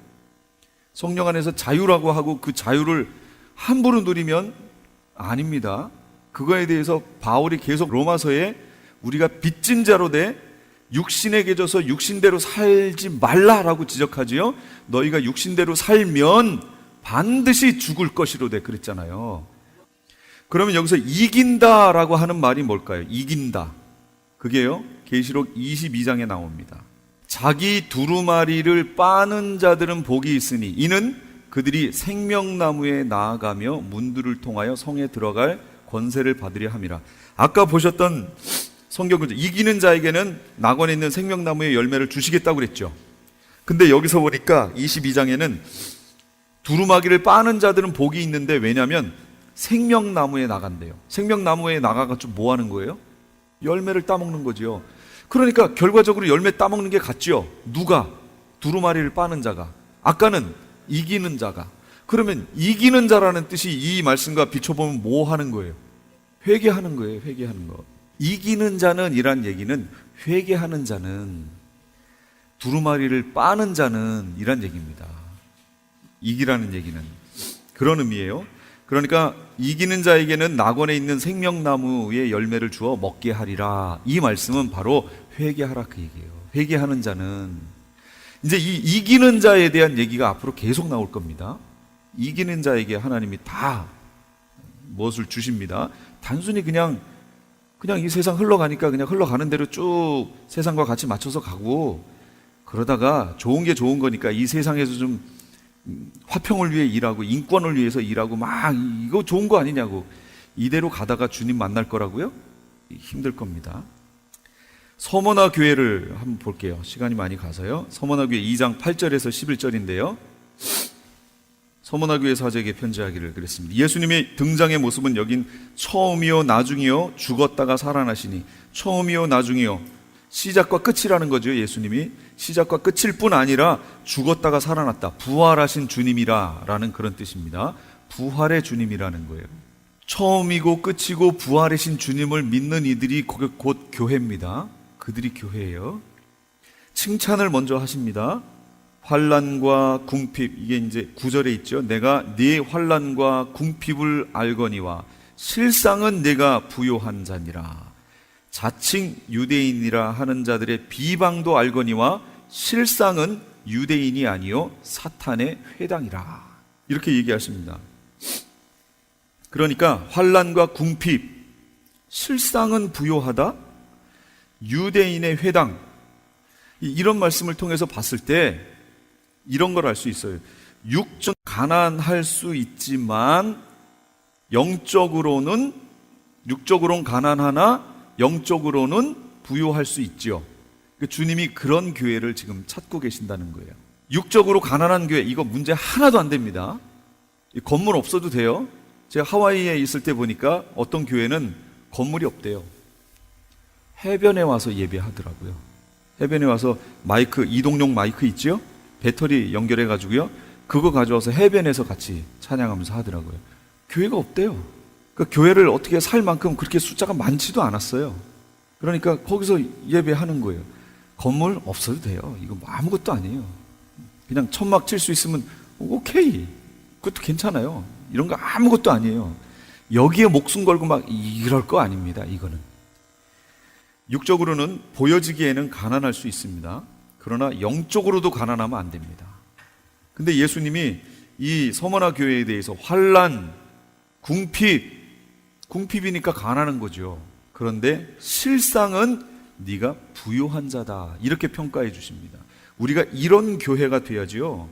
성령 안에서 자유라고 하고 그 자유를 함부로 누리면 아닙니다. 그거에 대해서 바울이 계속 로마서에 우리가 빚진 자로 돼 육신에 져서 육신대로 살지 말라라고 지적하지요. 너희가 육신대로 살면 반드시 죽을 것이로되 그랬잖아요. 그러면 여기서 이긴다라고 하는 말이 뭘까요? 이긴다. 그게요, 계시록 22장에 나옵니다. 자기 두루마리를 빠는 자들은 복이 있으니 이는 그들이 생명나무에 나아가며 문들을 통하여 성에 들어갈 권세를 받으려 함이라. 아까 보셨던 성경 구절, 이기는 자에게는 낙원에 있는 생명나무의 열매를 주시겠다고 그랬죠. 근데 여기서 보니까 22장에는 두루마기를 빠는 자들은 복이 있는데, 왜냐하면 생명나무에 나간대요. 생명나무에 나가가지고 뭐 하는 거예요? 열매를 따먹는 거죠. 그러니까 결과적으로 열매 따먹는 게 같죠. 누가? 두루마리를 빠는 자가. 아까는 이기는 자가. 그러면 이기는 자라는 뜻이 이 말씀과 비춰보면 뭐 하는 거예요? 회개하는 거예요. 회개하는 거. 이기는 자는 이란 얘기는 회개하는 자는, 두루마리를 빠는 자는 이란 얘기입니다. 이기라는 얘기는 그런 의미예요. 그러니까 이기는 자에게는 낙원에 있는 생명나무의 열매를 주어 먹게 하리라. 이 말씀은 바로 회개하라 그 얘기예요. 회개하는 자는, 이제 이 이기는 자에 대한 얘기가 앞으로 계속 나올 겁니다. 이기는 자에게 하나님이 다 무엇을 주십니다. 단순히 그냥 이 세상 흘러가니까 그냥 흘러가는 대로 쭉 세상과 같이 맞춰서 가고, 그러다가 좋은 게 좋은 거니까 이 세상에서 좀 화평을 위해 일하고 인권을 위해서 일하고 막 이거 좋은 거 아니냐고 이대로 가다가 주님 만날 거라고요? 힘들 겁니다. 서머나 교회를 한번 볼게요. 시간이 많이 가서요. 서머나 교회 2장 8절에서 11절인데요. 서머나 교회 사제에게 편지하기를 그랬습니다. 예수님의 등장의 모습은 여긴 처음이요 나중이요 죽었다가 살아나시니, 처음이요 나중이요, 시작과 끝이라는 거죠. 예수님이 시작과 끝일 뿐 아니라 죽었다가 살아났다, 부활하신 주님이라 라는 그런 뜻입니다. 부활의 주님이라는 거예요. 처음이고 끝이고 부활하신 주님을 믿는 이들이 곧 교회입니다. 그들이 교회예요. 칭찬을 먼저 하십니다. 환난과 궁핍, 이게 이제 9절에 있죠. 내가 네 환난과 궁핍을 알거니와 실상은 내가 부요한 자니라. 자칭 유대인이라 하는 자들의 비방도 알거니와 실상은 유대인이 아니요 사탄의 회당이라. 이렇게 얘기하십니다. 그러니까 환난과 궁핍, 실상은 부요하다, 유대인의 회당, 이런 말씀을 통해서 봤을 때 이런 걸 알 수 있어요. 육적 가난할 수 있지만 육적으로는 가난하나 영적으로는 부요할 수 있죠. 주님이 그런 교회를 지금 찾고 계신다는 거예요. 육적으로 가난한 교회, 이거 문제 하나도 안 됩니다. 건물 없어도 돼요. 제가 하와이에 있을 때 보니까 어떤 교회는 건물이 없대요. 해변에 와서 예배하더라고요. 해변에 와서 마이크, 이동용 마이크 있죠? 배터리 연결해 가지고요, 그거 가져와서 해변에서 같이 찬양하면서 하더라고요. 교회가 없대요. 그러니까 교회를 어떻게 살 만큼 그렇게 숫자가 많지도 않았어요. 그러니까 거기서 예배하는 거예요. 건물 없어도 돼요. 이거 뭐 아무것도 아니에요. 그냥 천막 칠 수 있으면 오케이. 그것도 괜찮아요. 이런 거 아무것도 아니에요. 여기에 목숨 걸고 막 이럴 거 아닙니다. 이거는. 육적으로는 보여지기에는 가난할 수 있습니다. 그러나 영적으로도 가난하면 안 됩니다. 근데 예수님이 이 서머나 교회에 대해서 환난, 궁핍이니까 가난한 거죠. 그런데 실상은 네가 부요한 자다, 이렇게 평가해 주십니다. 우리가 이런 교회가 돼야지요.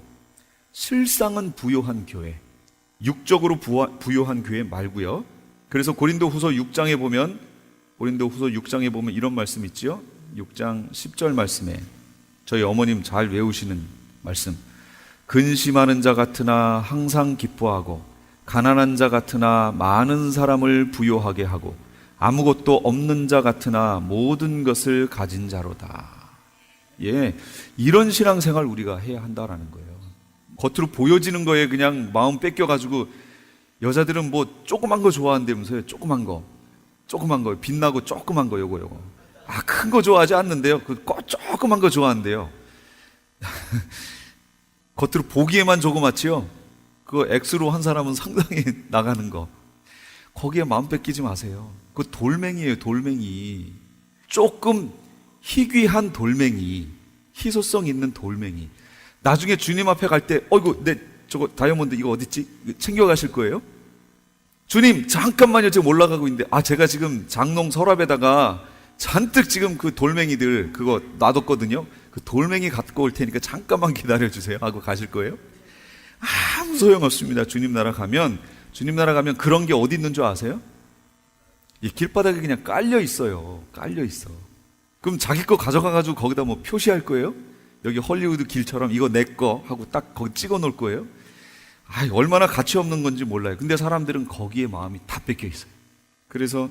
실상은 부요한 교회, 육적으로 부요한 교회 말고요. 그래서 고린도후서 6장에 보면 이런 말씀 있지요. 6장 10절 말씀에 저희 어머님 잘 외우시는 말씀. 근심하는 자 같으나 항상 기뻐하고 가난한 자 같으나 많은 사람을 부요하게 하고 아무것도 없는 자 같으나 모든 것을 가진 자로다. 예, 이런 신앙생활 우리가 해야 한다라는 거예요. 겉으로 보여지는 거에 그냥 마음 뺏겨가지고, 여자들은 뭐 조그만 거 좋아한다면서요. 조그만 거 빛나고 조그만 거 요거. 큰 거 좋아하지 않는데요. 조그만 거 좋아한대요. 겉으로 보기에만 조그맣지요. 그거 X로 한 사람은 상당히 나가는 거. 거기에 마음 뺏기지 마세요. 그거 돌멩이에요, 돌멩이. 조금 희귀한 돌멩이, 희소성 있는 돌멩이. 나중에 주님 앞에 갈 때, 어이구, 내 저거 다이아몬드 이거 어딨지? 챙겨가실 거예요? 주님, 잠깐만요. 지금 올라가고 있는데, 제가 지금 장롱 서랍에다가 잔뜩 지금 그 돌멩이들 그거 놔뒀거든요. 그 돌멩이 갖고 올 테니까 잠깐만 기다려주세요 하고 가실 거예요? 아무 소용없습니다. 주님 나라 가면 그런 게 어디 있는 줄 아세요? 이 길바닥에 그냥 깔려 있어요. 그럼 자기 거 가져가가지고 거기다 뭐 표시할 거예요? 여기 헐리우드 길처럼 이거 내 거 하고 딱 거기 찍어 놓을 거예요? 얼마나 가치 없는 건지 몰라요. 근데 사람들은 거기에 마음이 다 뺏겨 있어요. 그래서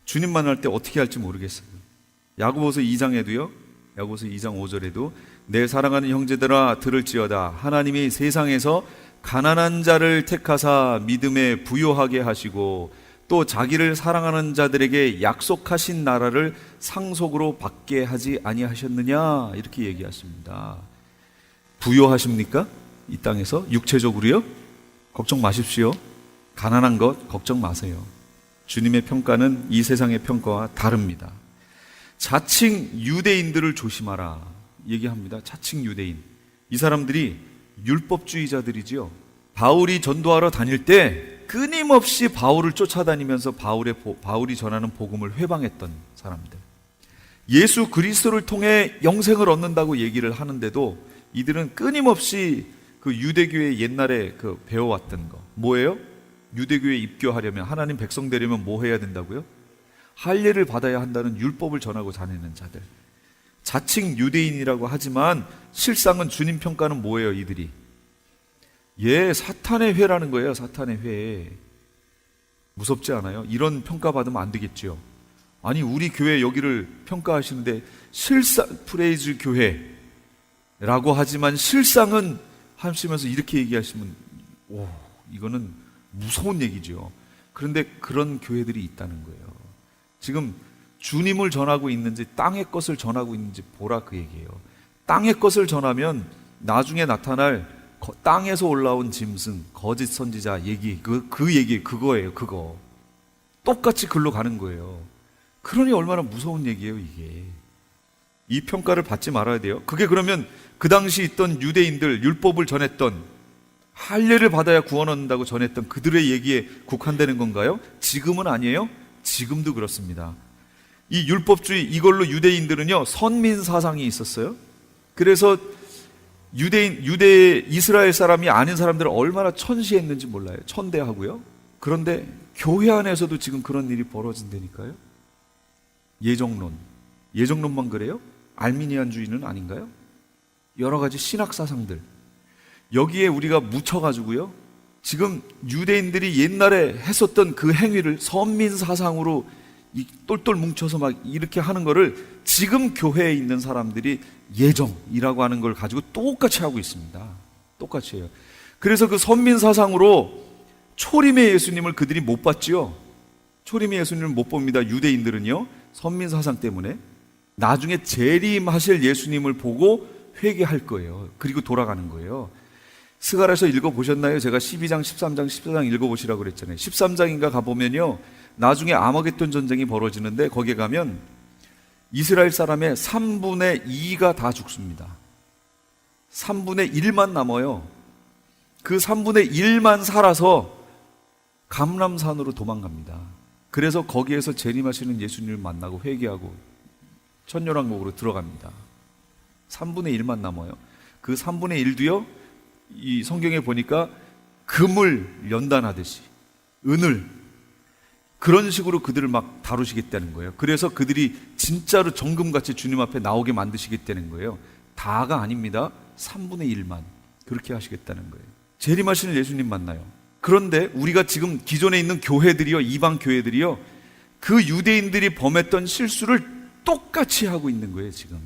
주님 만날 때 어떻게 할지 모르겠어요. 야고보서 2장에도요, 야고보서 2장 5절에도 내 사랑하는 형제들아 들을지어다. 하나님이 세상에서 가난한 자를 택하사 믿음에 부요하게 하시고 또 자기를 사랑하는 자들에게 약속하신 나라를 상속으로 받게 하지 아니하셨느냐, 이렇게 얘기하십니다. 부요하십니까? 이 땅에서 육체적으로요? 걱정 마십시오. 가난한 것 걱정 마세요. 주님의 평가는 이 세상의 평가와 다릅니다. 자칭 유대인들을 조심하라 얘기합니다. 자칭 유대인, 이 사람들이 율법주의자들이지요. 바울이 전도하러 다닐 때 끊임없이 바울을 쫓아다니면서 바울이 전하는 복음을 회방했던 사람들, 예수 그리스도를 통해 영생을 얻는다고 얘기를 하는데도 이들은 끊임없이 그 유대교의 옛날에 그 배워왔던 거 뭐예요? 유대교에 입교하려면, 하나님 백성 되려면 뭐 해야 된다고요? 할례를 받아야 한다는 율법을 전하고 다니는 자들, 자칭 유대인이라고 하지만 실상은 주님 평가는 뭐예요? 이들이 사탄의 회라는 거예요. 사탄의 회. 무섭지 않아요? 이런 평가 받으면 안 되겠죠. 아니, 우리 교회 여기를 평가하시는데 프레이즈 교회라고 하지만 실상은 하시면서 이렇게 얘기하시면 이거는 무서운 얘기죠. 그런데 그런 교회들이 있다는 거예요. 지금 주님을 전하고 있는지 땅의 것을 전하고 있는지 보라, 그 얘기예요. 땅의 것을 전하면 나중에 나타날 땅에서 올라온 짐승, 거짓 선지자 얘기, 그 얘기, 그거예요. 그거 똑같이 글로 가는 거예요. 그러니 얼마나 무서운 얘기예요, 이게. 이 평가를 받지 말아야 돼요. 그게 그러면 그 당시 있던 유대인들, 율법을 전했던, 할례를 받아야 구원 얻는다고 전했던 그들의 얘기에 국한되는 건가요? 지금은 아니에요. 지금도 그렇습니다. 이 율법주의, 이걸로 유대인들은요 선민 사상이 있었어요. 그래서 이스라엘 사람이 아닌 사람들을 얼마나 천시했는지 몰라요. 천대하고요. 그런데 교회 안에서도 지금 그런 일이 벌어진다니까요. 예정론만 그래요? 알미니안주의는 아닌가요? 여러 가지 신학 사상들, 여기에 우리가 묻혀가지고요, 지금 유대인들이 옛날에 했었던 그 행위를 선민 사상으로 똘똘 뭉쳐서 막 이렇게 하는 거를 지금 교회에 있는 사람들이 예정이라고 하는 걸 가지고 똑같이 하고 있습니다. 똑같이 해요. 그래서 그 선민 사상으로 초림의 예수님을 그들이 못 봤지요. 초림의 예수님을 못 봅니다. 유대인들은요, 선민 사상 때문에. 나중에 재림하실 예수님을 보고 회개할 거예요. 그리고 돌아가는 거예요. 스가랴서 읽어보셨나요? 제가 12장, 13장, 14장 읽어보시라고 그랬잖아요. 13장인가 가보면요, 나중에 아마겟돈 전쟁이 벌어지는데 거기에 가면 이스라엘 사람의 3분의 2가 다 죽습니다. 3분의 1만 남아요. 그 3분의 1만 살아서 감람산으로 도망갑니다. 그래서 거기에서 재림하시는 예수님을 만나고 회개하고 천년왕국으로 들어갑니다. 3분의 1만 남아요. 그 3분의 1도요, 이 성경에 보니까 금을 연단하듯이, 은을, 그런 식으로 그들을 막 다루시겠다는 거예요. 그래서 그들이 진짜로 정금같이 주님 앞에 나오게 만드시겠다는 거예요. 다가 아닙니다. 3분의 1만 그렇게 하시겠다는 거예요. 재림하시는 예수님 만나요. 그런데 우리가 지금 기존에 있는 교회들이요, 이방 교회들이요, 그 유대인들이 범했던 실수를 똑같이 하고 있는 거예요. 지금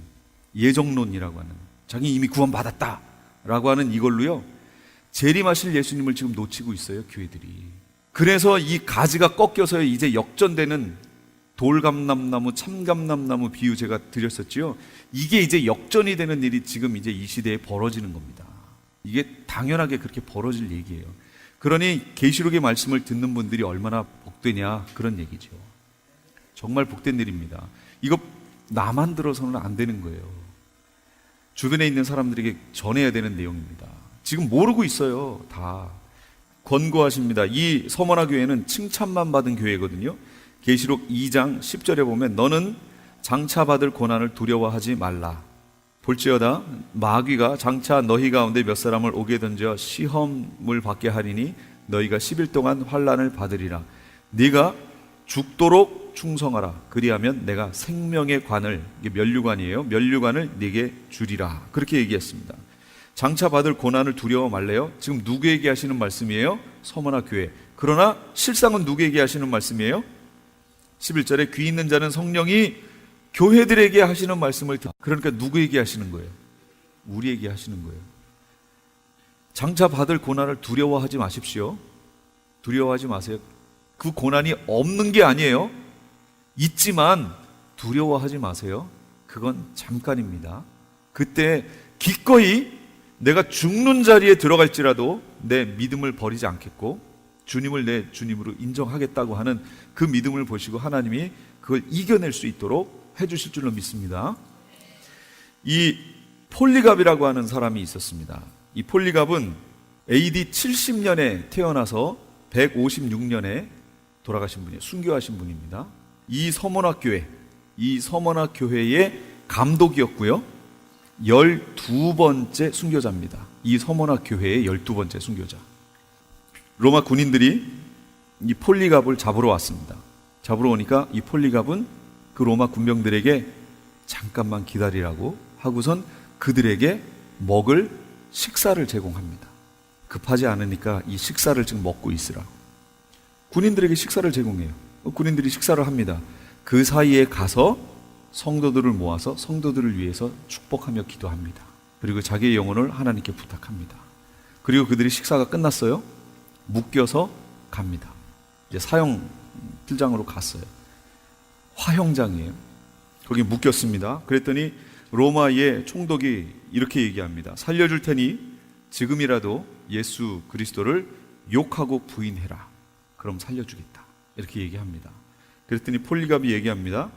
예정론이라고 하는, 자기 이미 구원받았다 라고 하는 이걸로요, 재림하실 예수님을 지금 놓치고 있어요, 교회들이. 그래서 이 가지가 꺾여서 이제 역전되는 돌감람나무, 참감람나무 비유 제가 드렸었지요. 이게 이제 역전이 되는 일이 지금 이제 이 시대에 벌어지는 겁니다. 이게 당연하게 그렇게 벌어질 얘기예요. 그러니 계시록의 말씀을 듣는 분들이 얼마나 복되냐, 그런 얘기죠. 정말 복된 일입니다. 이거 나만 들어서는 안 되는 거예요. 주변에 있는 사람들에게 전해야 되는 내용입니다. 지금 모르고 있어요. 다 권고하십니다. 이 서머나 교회는 칭찬만 받은 교회거든요. 계시록 2장 10절에 보면 너는 장차 받을 고난을 두려워하지 말라. 볼지어다 마귀가 장차 너희 가운데 몇 사람을 오게 던져 시험을 받게 하리니 너희가 10일 동안 환난을 받으리라. 네가 죽도록 충성하라. 그리하면 내가 생명의 관을, 이게 면류관이에요, 면류관을 네게 주리라. 그렇게 얘기했습니다. 장차 받을 고난을 두려워 말래요. 지금 누구에게 하시는 말씀이에요? 서머나 교회. 그러나 실상은 누구에게 하시는 말씀이에요? 11절에 귀 있는 자는 성령이 교회들에게 하시는 말씀을 그러니까 누구에게 하시는 거예요? 우리에게 하시는 거예요. 장차 받을 고난을 두려워하지 마십시오. 두려워하지 마세요. 그 고난이 없는 게 아니에요. 있지만 두려워하지 마세요. 그건 잠깐입니다. 그때 기꺼이 내가 죽는 자리에 들어갈지라도 내 믿음을 버리지 않겠고 주님을 내 주님으로 인정하겠다고 하는 그 믿음을 보시고 하나님이 그걸 이겨낼 수 있도록 해주실 줄로 믿습니다. 이 폴리갑이라고 하는 사람이 있었습니다. 이 폴리갑은 AD 70년에 태어나서 156년에 돌아가신 분이에요. 순교하신 분입니다. 이 서머나 교회의 감독이었고요, 12번째 순교자입니다. 이 서머나 교회의 12번째 순교자. 로마 군인들이 이 폴리갑을 잡으러 왔습니다. 잡으러 오니까 이 폴리갑은 그 로마 군병들에게 잠깐만 기다리라고 하고선 그들에게 먹을 식사를 제공합니다. 급하지 않으니까 이 식사를 지금 먹고 있으라고. 군인들에게 식사를 제공해요. 군인들이 식사를 합니다. 그 사이에 가서 성도들을 모아서 성도들을 위해서 축복하며 기도합니다. 그리고 자기의 영혼을 하나님께 부탁합니다. 그리고 그들이 식사가 끝났어요. 묶여서 갑니다. 이제 사형 필장으로 갔어요. 화형장이에요. 거기 묶였습니다. 그랬더니 로마의 총독이 이렇게 얘기합니다. 살려줄 테니 지금이라도 예수 그리스도를 욕하고 부인해라. 그럼 살려주겠다. 이렇게 얘기합니다. 그랬더니 폴리갑이 얘기합니다.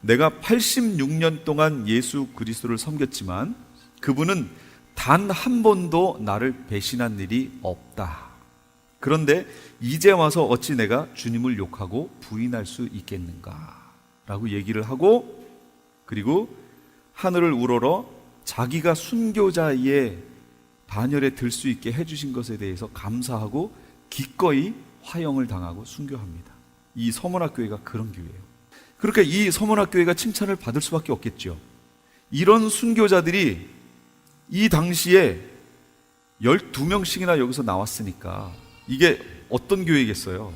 내가 86년 동안 예수 그리스도를 섬겼지만 그분은 단 한 번도 나를 배신한 일이 없다. 그런데 이제 와서 어찌 내가 주님을 욕하고 부인할 수 있겠는가? 라고 얘기를 하고, 그리고 하늘을 우러러 자기가 순교자의 반열에 들 수 있게 해주신 것에 대해서 감사하고 기꺼이 화형을 당하고 순교합니다. 이 서머나 교회가 그런 교회예요. 그러니까 이 서머나 교회가 칭찬을 받을 수밖에 없겠죠. 이런 순교자들이 이 당시에 12명씩이나 여기서 나왔으니까 이게 어떤 교회겠어요?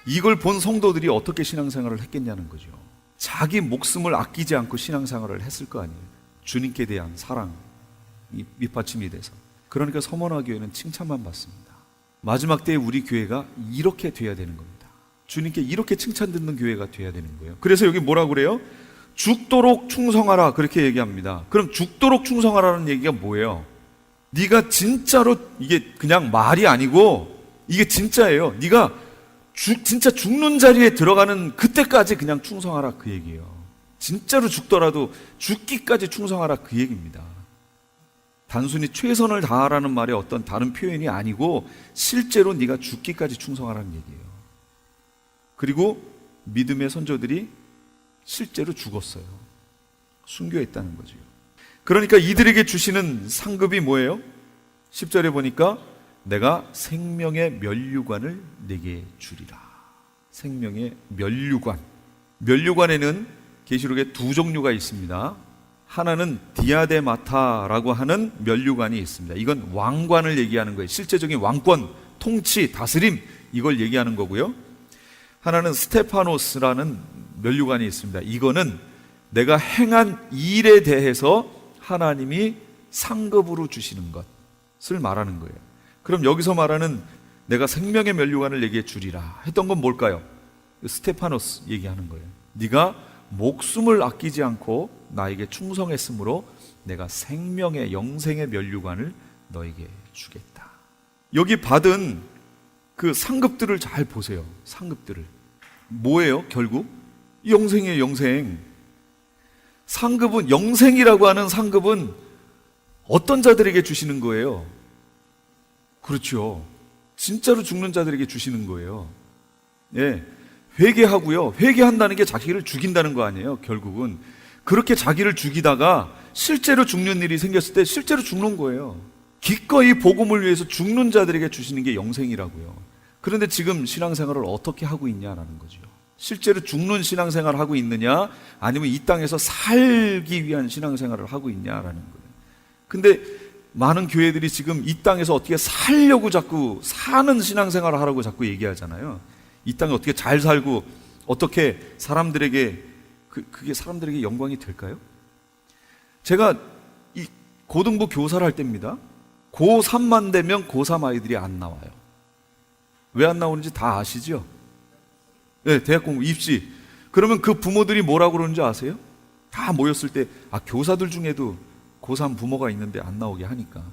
이걸 본 성도들이 어떻게 신앙생활을 했겠냐는 거죠. 자기 목숨을 아끼지 않고 신앙생활을 했을 거 아니에요. 주님께 대한 사랑이 밑받침이 돼서. 그러니까 서머나 교회는 칭찬만 받습니다. 마지막 때에 우리 교회가 이렇게 돼야 되는 겁니다. 주님께 이렇게 칭찬 듣는 교회가 돼야 되는 거예요. 그래서 여기 뭐라고 그래요? 죽도록 충성하라, 그렇게 얘기합니다. 그럼 죽도록 충성하라는 얘기가 뭐예요? 네가 진짜로, 이게 그냥 말이 아니고 이게 진짜예요. 네가 진짜 죽는 자리에 들어가는 그때까지 그냥 충성하라, 그 얘기예요. 진짜로 죽더라도 죽기까지 충성하라, 그 얘기입니다. 단순히 최선을 다하라는 말의 어떤 다른 표현이 아니고 실제로 네가 죽기까지 충성하라는 얘기예요. 그리고 믿음의 선조들이 실제로 죽었어요. 순교했다는 거죠. 그러니까 이들에게 주시는 상급이 뭐예요? 10절에 보니까 내가 생명의 면류관을 내게 주리라. 생명의 면류관. 면류관에는 계시록에 두 종류가 있습니다. 하나는 디아데마타라고 하는 면류관이 있습니다. 이건 왕관을 얘기하는 거예요. 실제적인 왕권, 통치, 다스림, 이걸 얘기하는 거고요. 하나는 스테파노스라는 면류관이 있습니다. 이거는 내가 행한 일에 대해서 하나님이 상급으로 주시는 것을 말하는 거예요. 그럼 여기서 말하는 내가 생명의 면류관을 내게 주리라 했던 건 뭘까요? 스테파노스 얘기하는 거예요. 네가 목숨을 아끼지 않고 나에게 충성했으므로 내가 생명의 영생의 면류관을 너에게 주겠다. 여기 받은 그 상급들을 잘 보세요. 상급들을 뭐예요? 결국 영생이에요. 영생. 상급은, 영생이라고 하는 상급은 어떤 자들에게 주시는 거예요? 그렇죠. 진짜로 죽는 자들에게 주시는 거예요. 예. 회개하고요. 회개한다는 게 자기를 죽인다는 거 아니에요. 결국은 그렇게 자기를 죽이다가 실제로 죽는 일이 생겼을 때 실제로 죽는 거예요. 기꺼이 복음을 위해서 죽는 자들에게 주시는 게 영생이라고요. 그런데 지금 신앙생활을 어떻게 하고 있냐라는 거죠. 실제로 죽는 신앙생활을 하고 있느냐, 아니면 이 땅에서 살기 위한 신앙생활을 하고 있냐라는 거예요. 근데 많은 교회들이 지금 이 땅에서 어떻게 살려고 자꾸 사는 신앙생활을 하라고 자꾸 얘기하잖아요. 이 땅에 어떻게 잘 살고 어떻게 사람들에게 그게 사람들에게 영광이 될까요? 제가 이 고등부 교사를 할 때입니다. 고3만 되면 고3 아이들이 안 나와요. 왜 안 나오는지 다 아시죠? 네, 대학 공부 입시. 그러면 그 부모들이 뭐라고 그러는지 아세요? 다 모였을 때 교사들 중에도 고3 부모가 있는데 안 나오게 하니까.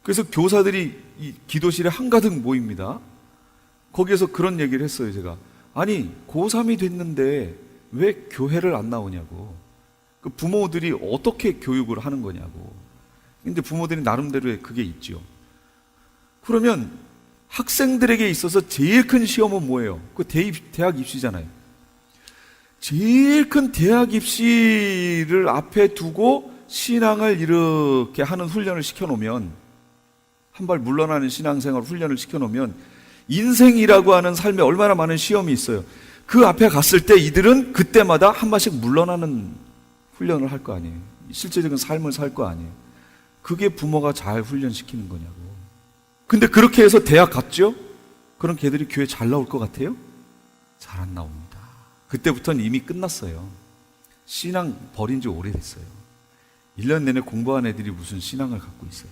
그래서 교사들이 이 기도실에 한가득 모입니다. 거기에서 그런 얘기를 했어요. 제가 아니 고3이 됐는데 왜 교회를 안 나오냐고. 그 부모들이 어떻게 교육을 하는 거냐고. 근데 부모들이 나름대로의 그게 있죠. 그러면 학생들에게 있어서 제일 큰 시험은 뭐예요? 그 대학 입시잖아요. 제일 큰 대학 입시를 앞에 두고 신앙을 이렇게 하는 훈련을 시켜놓으면, 한 발 물러나는 신앙생활 훈련을 시켜놓으면 인생이라고 하는 삶에 얼마나 많은 시험이 있어요. 그 앞에 갔을 때 이들은 그때마다 한 발씩 물러나는 훈련을 할 거 아니에요. 실제적인 삶을 살 거 아니에요. 그게 부모가 잘 훈련시키는 거냐고. 근데 그렇게 해서 대학 갔죠? 그런 걔들이 교회 잘 나올 것 같아요? 잘 안 나옵니다. 그때부터는 이미 끝났어요. 신앙 버린 지 오래됐어요. 1년 내내 공부한 애들이 무슨 신앙을 갖고 있어요.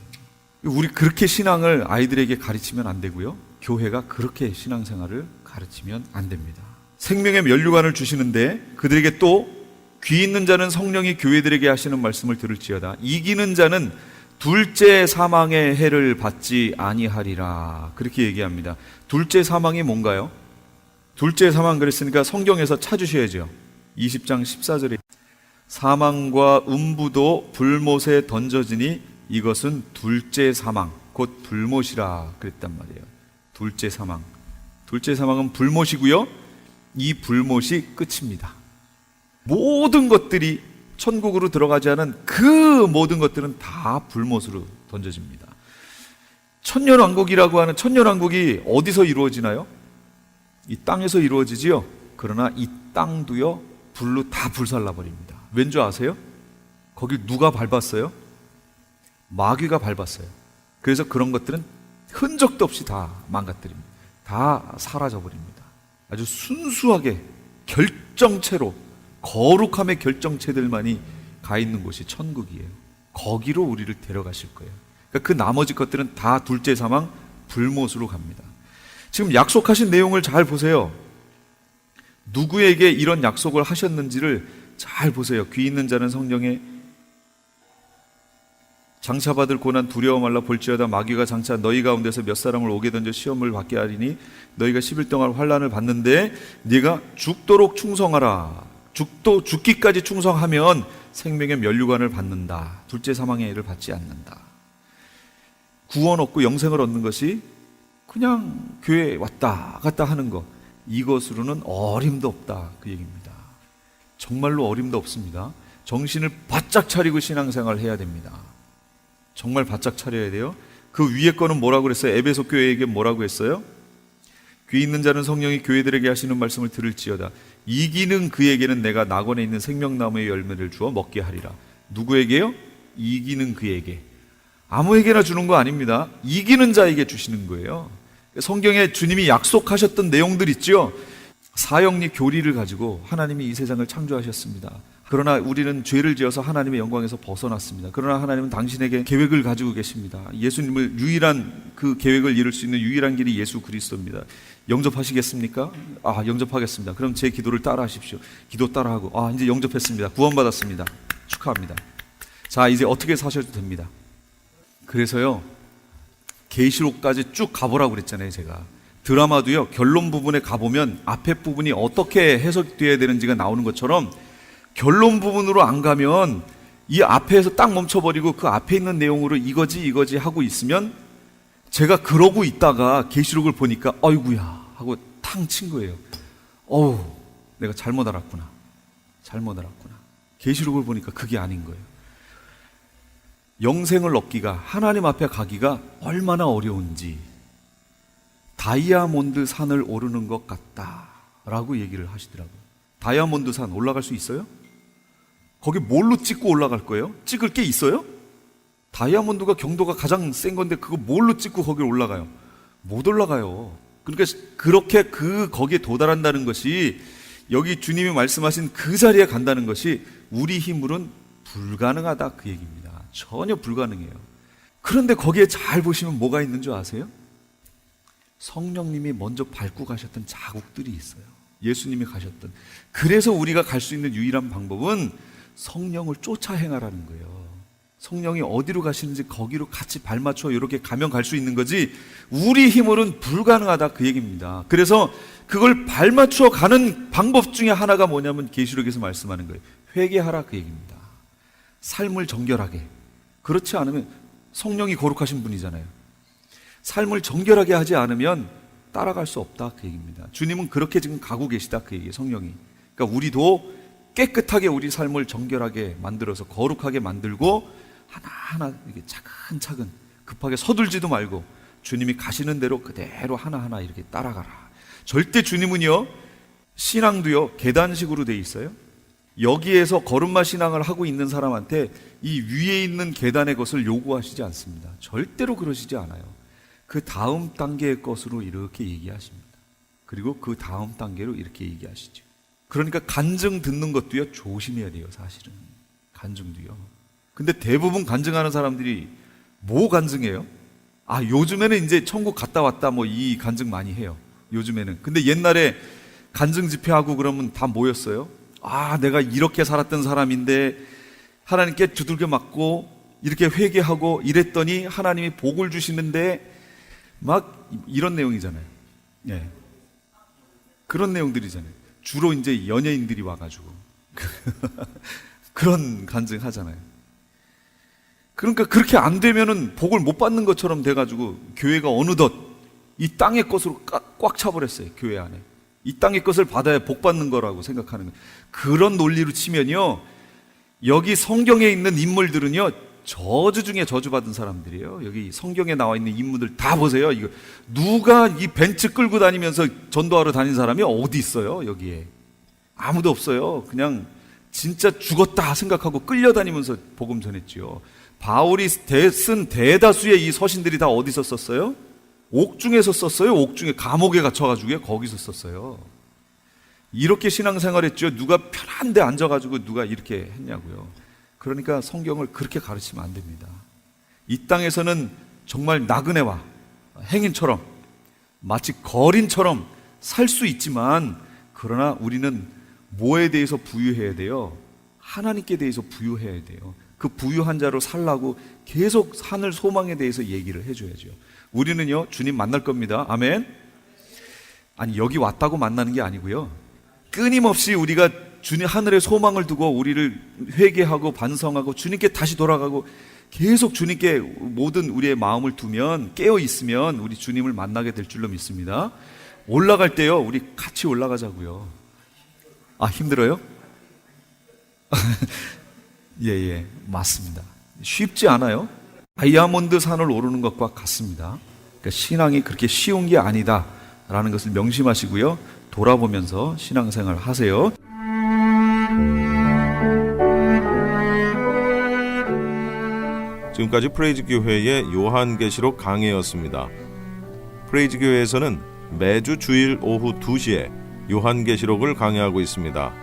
우리 그렇게 신앙을 아이들에게 가르치면 안 되고요. 교회가 그렇게 신앙생활을 가르치면 안 됩니다. 생명의 면류관을 주시는데 그들에게 또 귀 있는 자는 성령이 교회들에게 하시는 말씀을 들을지어다. 이기는 자는 둘째 사망의 해를 받지 아니하리라. 그렇게 얘기합니다. 둘째 사망이 뭔가요? 둘째 사망 그랬으니까 성경에서 찾으셔야죠. 20장 14절에 사망과 음부도 불못에 던져지니 이것은 둘째 사망 곧 불못이라 그랬단 말이에요. 둘째 사망. 둘째 사망은 불못이고요. 이 불못이 끝입니다. 모든 것들이 천국으로 들어가지 않은 그 모든 것들은 다 불못으로 던져집니다. 천년왕국이라고 하는 천년왕국이 어디서 이루어지나요? 이 땅에서 이루어지지요. 그러나 이 땅도요 불로 다 불살라버립니다. 왠 줄 아세요? 거기 누가 밟았어요? 마귀가 밟았어요. 그래서 그런 것들은 흔적도 없이 다 망가뜨립니다. 다 사라져버립니다. 아주 순수하게 결정체로, 거룩함의 결정체들만이 가 있는 곳이 천국이에요. 거기로 우리를 데려가실 거예요. 그러니까 그 나머지 것들은 다 둘째 사망 불못으로 갑니다. 지금 약속하신 내용을 잘 보세요. 누구에게 이런 약속을 하셨는지를 잘 보세요. 귀 있는 자는 성령의 장차받을 고난 두려워 말라. 볼지어다 마귀가 장차 너희 가운데서 몇 사람을 오게 던져 시험을 받게 하리니 너희가 10일 동안 환난을 받는데 네가 죽도록 충성하라. 죽기까지 충성하면 생명의 면류관을 받는다. 둘째 사망의 일을 받지 않는다. 구원 얻고 영생을 얻는 것이 그냥 교회에 왔다 갔다 하는 것, 이것으로는 어림도 없다, 그 얘기입니다. 정말로 어림도 없습니다. 정신을 바짝 차리고 신앙생활을 해야 됩니다. 정말 바짝 차려야 돼요. 그 위에 거는 뭐라고 그랬어요? 에베소 교회에게 뭐라고 했어요? 귀 있는 자는 성령이 교회들에게 하시는 말씀을 들을지어다. 이기는 그에게는 내가 낙원에 있는 생명나무의 열매를 주어 먹게 하리라. 누구에게요? 이기는 그에게. 아무에게나 주는 거 아닙니다. 이기는 자에게 주시는 거예요. 성경에 주님이 약속하셨던 내용들 있죠. 사형리 교리를 가지고 하나님이 이 세상을 창조하셨습니다. 그러나 우리는 죄를 지어서 하나님의 영광에서 벗어났습니다. 그러나 하나님은 당신에게 계획을 가지고 계십니다. 예수님을 유일한 그 계획을 이룰 수 있는 유일한 길이 예수 그리스도입니다. 영접하시겠습니까? 영접하겠습니다. 그럼 제 기도를 따라 하십시오. 기도 따라하고 이제 영접했습니다. 구원받았습니다. 축하합니다. 자, 이제 어떻게 사셔도 됩니다. 그래서요, 계시록까지 쭉 가보라고 그랬잖아요. 제가 드라마도요, 결론 부분에 가보면 앞에 부분이 어떻게 해석되어야 되는지가 나오는 것처럼 결론 부분으로 안 가면 이 앞에서 딱 멈춰버리고 그 앞에 있는 내용으로 이거지 하고 있으면, 제가 그러고 있다가 계시록을 보니까 어이구야 하고 탕 친 거예요. 내가 잘못 알았구나. 계시록을 보니까 그게 아닌 거예요. 영생을 얻기가, 하나님 앞에 가기가 얼마나 어려운지 다이아몬드 산을 오르는 것 같다라고 얘기를 하시더라고요. 다이아몬드 산 올라갈 수 있어요? 거기 뭘로 찍고 올라갈 거예요? 찍을 게 있어요? 다이아몬드가 경도가 가장 센 건데 그거 뭘로 찍고 거기 올라가요? 못 올라가요. 그러니까 그렇게 거기에 도달한다는 것이, 여기 주님이 말씀하신 그 자리에 간다는 것이 우리 힘으로는 불가능하다, 그 얘기입니다. 전혀 불가능해요. 그런데 거기에 잘 보시면 뭐가 있는 줄 아세요? 성령님이 먼저 밟고 가셨던 자국들이 있어요. 예수님이 가셨던. 그래서 우리가 갈 수 있는 유일한 방법은 성령을 쫓아 행하라는 거예요. 성령이 어디로 가시는지 거기로 같이 발맞춰 이렇게 가면 갈 수 있는 거지, 우리 힘으로는 불가능하다, 그 얘기입니다. 그래서 그걸 발맞춰 가는 방법 중에 하나가 뭐냐면 계시록에서 말씀하는 거예요. 회개하라, 그 얘기입니다. 삶을 정결하게. 그렇지 않으면, 성령이 거룩하신 분이잖아요. 삶을 정결하게 하지 않으면 따라갈 수 없다, 그 얘기입니다. 주님은 그렇게 지금 가고 계시다, 그 얘기예요, 성령이. 그러니까 우리도 깨끗하게 우리 삶을 정결하게 만들어서 거룩하게 만들고 하나하나 이렇게 차근차근 급하게 서둘지도 말고 주님이 가시는 대로 그대로 하나하나 이렇게 따라가라. 절대 주님은요, 신앙도요, 계단식으로 돼 있어요. 여기에서 걸음마 신앙을 하고 있는 사람한테 이 위에 있는 계단의 것을 요구하시지 않습니다. 절대로 그러시지 않아요. 그 다음 단계의 것으로 이렇게 얘기하십니다. 그리고 그 다음 단계로 이렇게 얘기하시죠. 그러니까 간증 듣는 것도요, 조심해야 돼요, 사실은. 간증도요. 근데 대부분 간증하는 사람들이 뭐 간증해요? 요즘에는 이제 천국 갔다 왔다 이 간증 많이 해요, 요즘에는. 근데 옛날에 간증 집회하고 그러면 다 뭐였어요? 내가 이렇게 살았던 사람인데 하나님께 두들겨 맞고 이렇게 회개하고 이랬더니 하나님이 복을 주시는데, 막 이런 내용이잖아요. 예. 그런 내용들이잖아요. 주로 이제 연예인들이 와가지고 그런 간증 하잖아요. 그러니까 그렇게 안 되면은 복을 못 받는 것처럼 돼가지고 교회가 어느덧 이 땅의 것으로 꽉 차버렸어요. 교회 안에 이 땅의 것을 받아야 복 받는 거라고 생각하는 거예요. 그런 논리로 치면요, 여기 성경에 있는 인물들은요, 저주 중에 저주받은 사람들이에요. 여기 성경에 나와 있는 인물들 다 보세요. 이거 누가 이 벤츠 끌고 다니면서 전도하러 다닌 사람이 어디 있어요? 여기에 아무도 없어요. 그냥 진짜 죽었다 생각하고 끌려다니면서 복음 전했지요. 바울이 쓴 대다수의 이 서신들이 다 어디서 썼어요? 옥중에서 썼어요. 옥중에, 감옥에 갇혀가지고 거기서 썼어요. 이렇게 신앙생활했죠. 누가 편한 데 앉아가지고 누가 이렇게 했냐고요. 그러니까 성경을 그렇게 가르치면 안 됩니다. 이 땅에서는 정말 나그네와 행인처럼, 마치 거린처럼 살 수 있지만, 그러나 우리는 뭐에 대해서 부유해야 돼요? 하나님께 대해서 부유해야 돼요. 그 부유한 자로 살라고 계속 하늘 소망에 대해서 얘기를 해줘야죠. 우리는요, 주님 만날 겁니다. 아멘. 아니, 여기 왔다고 만나는 게 아니고요, 끊임없이 우리가 주님 하늘의 소망을 두고 우리를 회개하고 반성하고 주님께 다시 돌아가고 계속 주님께 모든 우리의 마음을 두면, 깨어 있으면 우리 주님을 만나게 될 줄로 믿습니다. 올라갈 때요, 우리 같이 올라가자고요. 아, 힘들어요? 예, 맞습니다. 쉽지 않아요. 다이아몬드 산을 오르는 것과 같습니다. 그러니까 신앙이 그렇게 쉬운 게 아니다라는 것을 명심하시고요, 돌아보면서 신앙생활 하세요. 지금까지 프레이즈 교회의 요한계시록 강해였습니다. 프레이즈 교회에서는 매주 주일 오후 2시에 요한계시록을 강해하고 있습니다.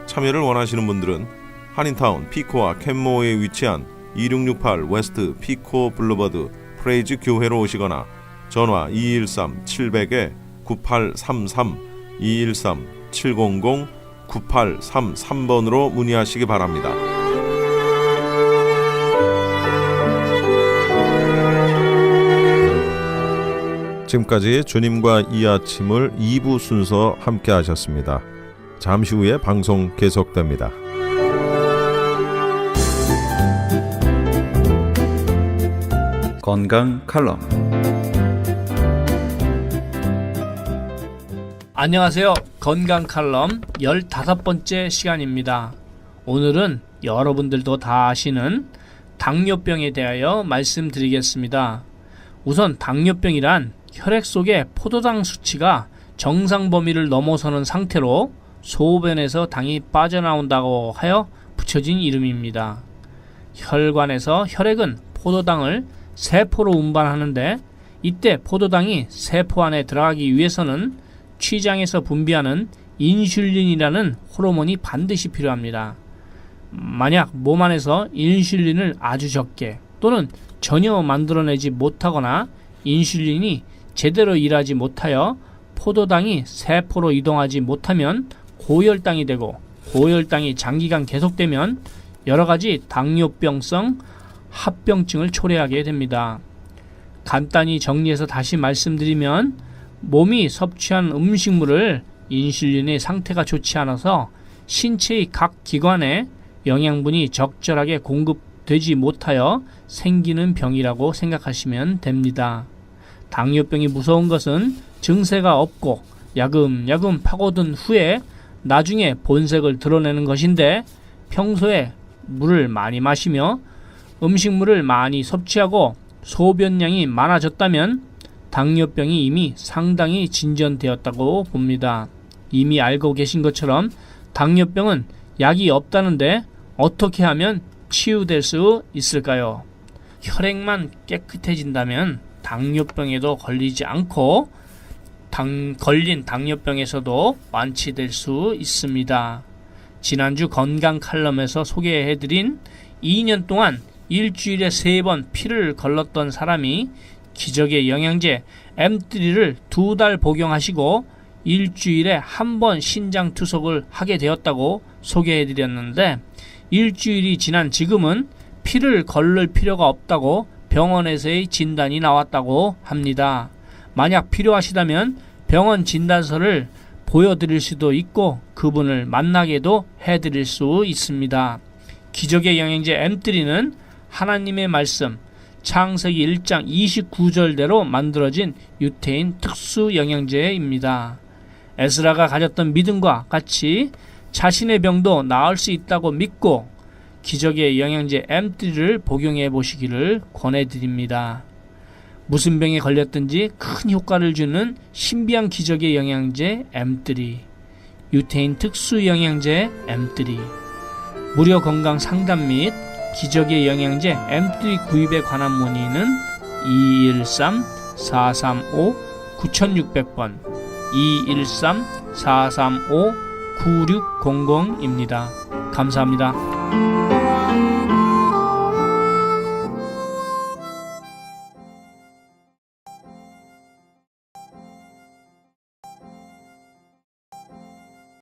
참여를 원하시는 분들은 한인타운 피코와 캔모어에 위치한 2668 웨스트 피코 블루버드 프레이즈 교회로 오시거나 전화 213-700-9833 213-700-9833번으로 문의하시기 바랍니다. 지금까지 주님과 이 아침을 2부 순서 함께 하셨습니다. 잠시 후에 방송 계속됩니다. 건강 칼럼. 안녕하세요. 건강 칼럼 15번째 시간입니다. 오늘은 여러분들도 다 아시는 당뇨병에 대하여 말씀드리겠습니다. 우선 당뇨병이란 혈액 속의 포도당 수치가 정상 범위를 넘어서는 상태로 소변에서 당이 빠져나온다고 하여 붙여진 이름입니다. 혈관에서 혈액은 포도당을 세포로 운반하는데, 이때 포도당이 세포 안에 들어가기 위해서는 췌장에서 분비하는 인슐린이라는 호르몬이 반드시 필요합니다. 만약 몸 안에서 인슐린을 아주 적게 또는 전혀 만들어내지 못하거나 인슐린이 제대로 일하지 못하여 포도당이 세포로 이동하지 못하면 고혈당이 되고, 고혈당이 장기간 계속되면 여러가지 당뇨병성 합병증을 초래하게 됩니다. 간단히 정리해서 다시 말씀드리면, 몸이 섭취한 음식물을 인슐린의 상태가 좋지 않아서 신체의 각 기관에 영양분이 적절하게 공급되지 못하여 생기는 병이라고 생각하시면 됩니다. 당뇨병이 무서운 것은 증세가 없고 야금야금 파고든 후에 나중에 본색을 드러내는 것인데, 평소에 물을 많이 마시며 음식물을 많이 섭취하고 소변량이 많아졌다면 당뇨병이 이미 상당히 진전되었다고 봅니다. 이미 알고 계신 것처럼 당뇨병은 약이 없다는데 어떻게 하면 치유될 수 있을까요? 혈액만 깨끗해진다면 당뇨병에도 걸리지 않고 걸린 당뇨병에서도 완치될 수 있습니다. 지난주 건강 칼럼에서 소개해드린 2년 동안 일주일에 3번 피를 걸렀던 사람이 기적의 영양제 M3를 2달 복용하시고 일주일에 1번 신장 투석을 하게 되었다고 소개해드렸는데, 일주일이 지난 지금은 피를 걸를 필요가 없다고 병원에서의 진단이 나왔다고 합니다. 만약 필요하시다면 병원 진단서를 보여드릴 수도 있고 그분을 만나게도 해드릴 수 있습니다. 기적의 영양제 M3는 하나님의 말씀 창세기 1장 29절대로 만들어진 유태인 특수 영양제입니다. 에스라가 가졌던 믿음과 같이 자신의 병도 나을 수 있다고 믿고 기적의 영양제 M3를 복용해 보시기를 권해드립니다. 무슨 병에 걸렸든지 큰 효과를 주는 신비한 기적의 영양제 M3, 유태인 특수 영양제 M3, 무료 건강 상담 및 기적의 영양제 M3 구입에 관한 문의는 213-435-9600번 213-435-9600입니다. 감사합니다.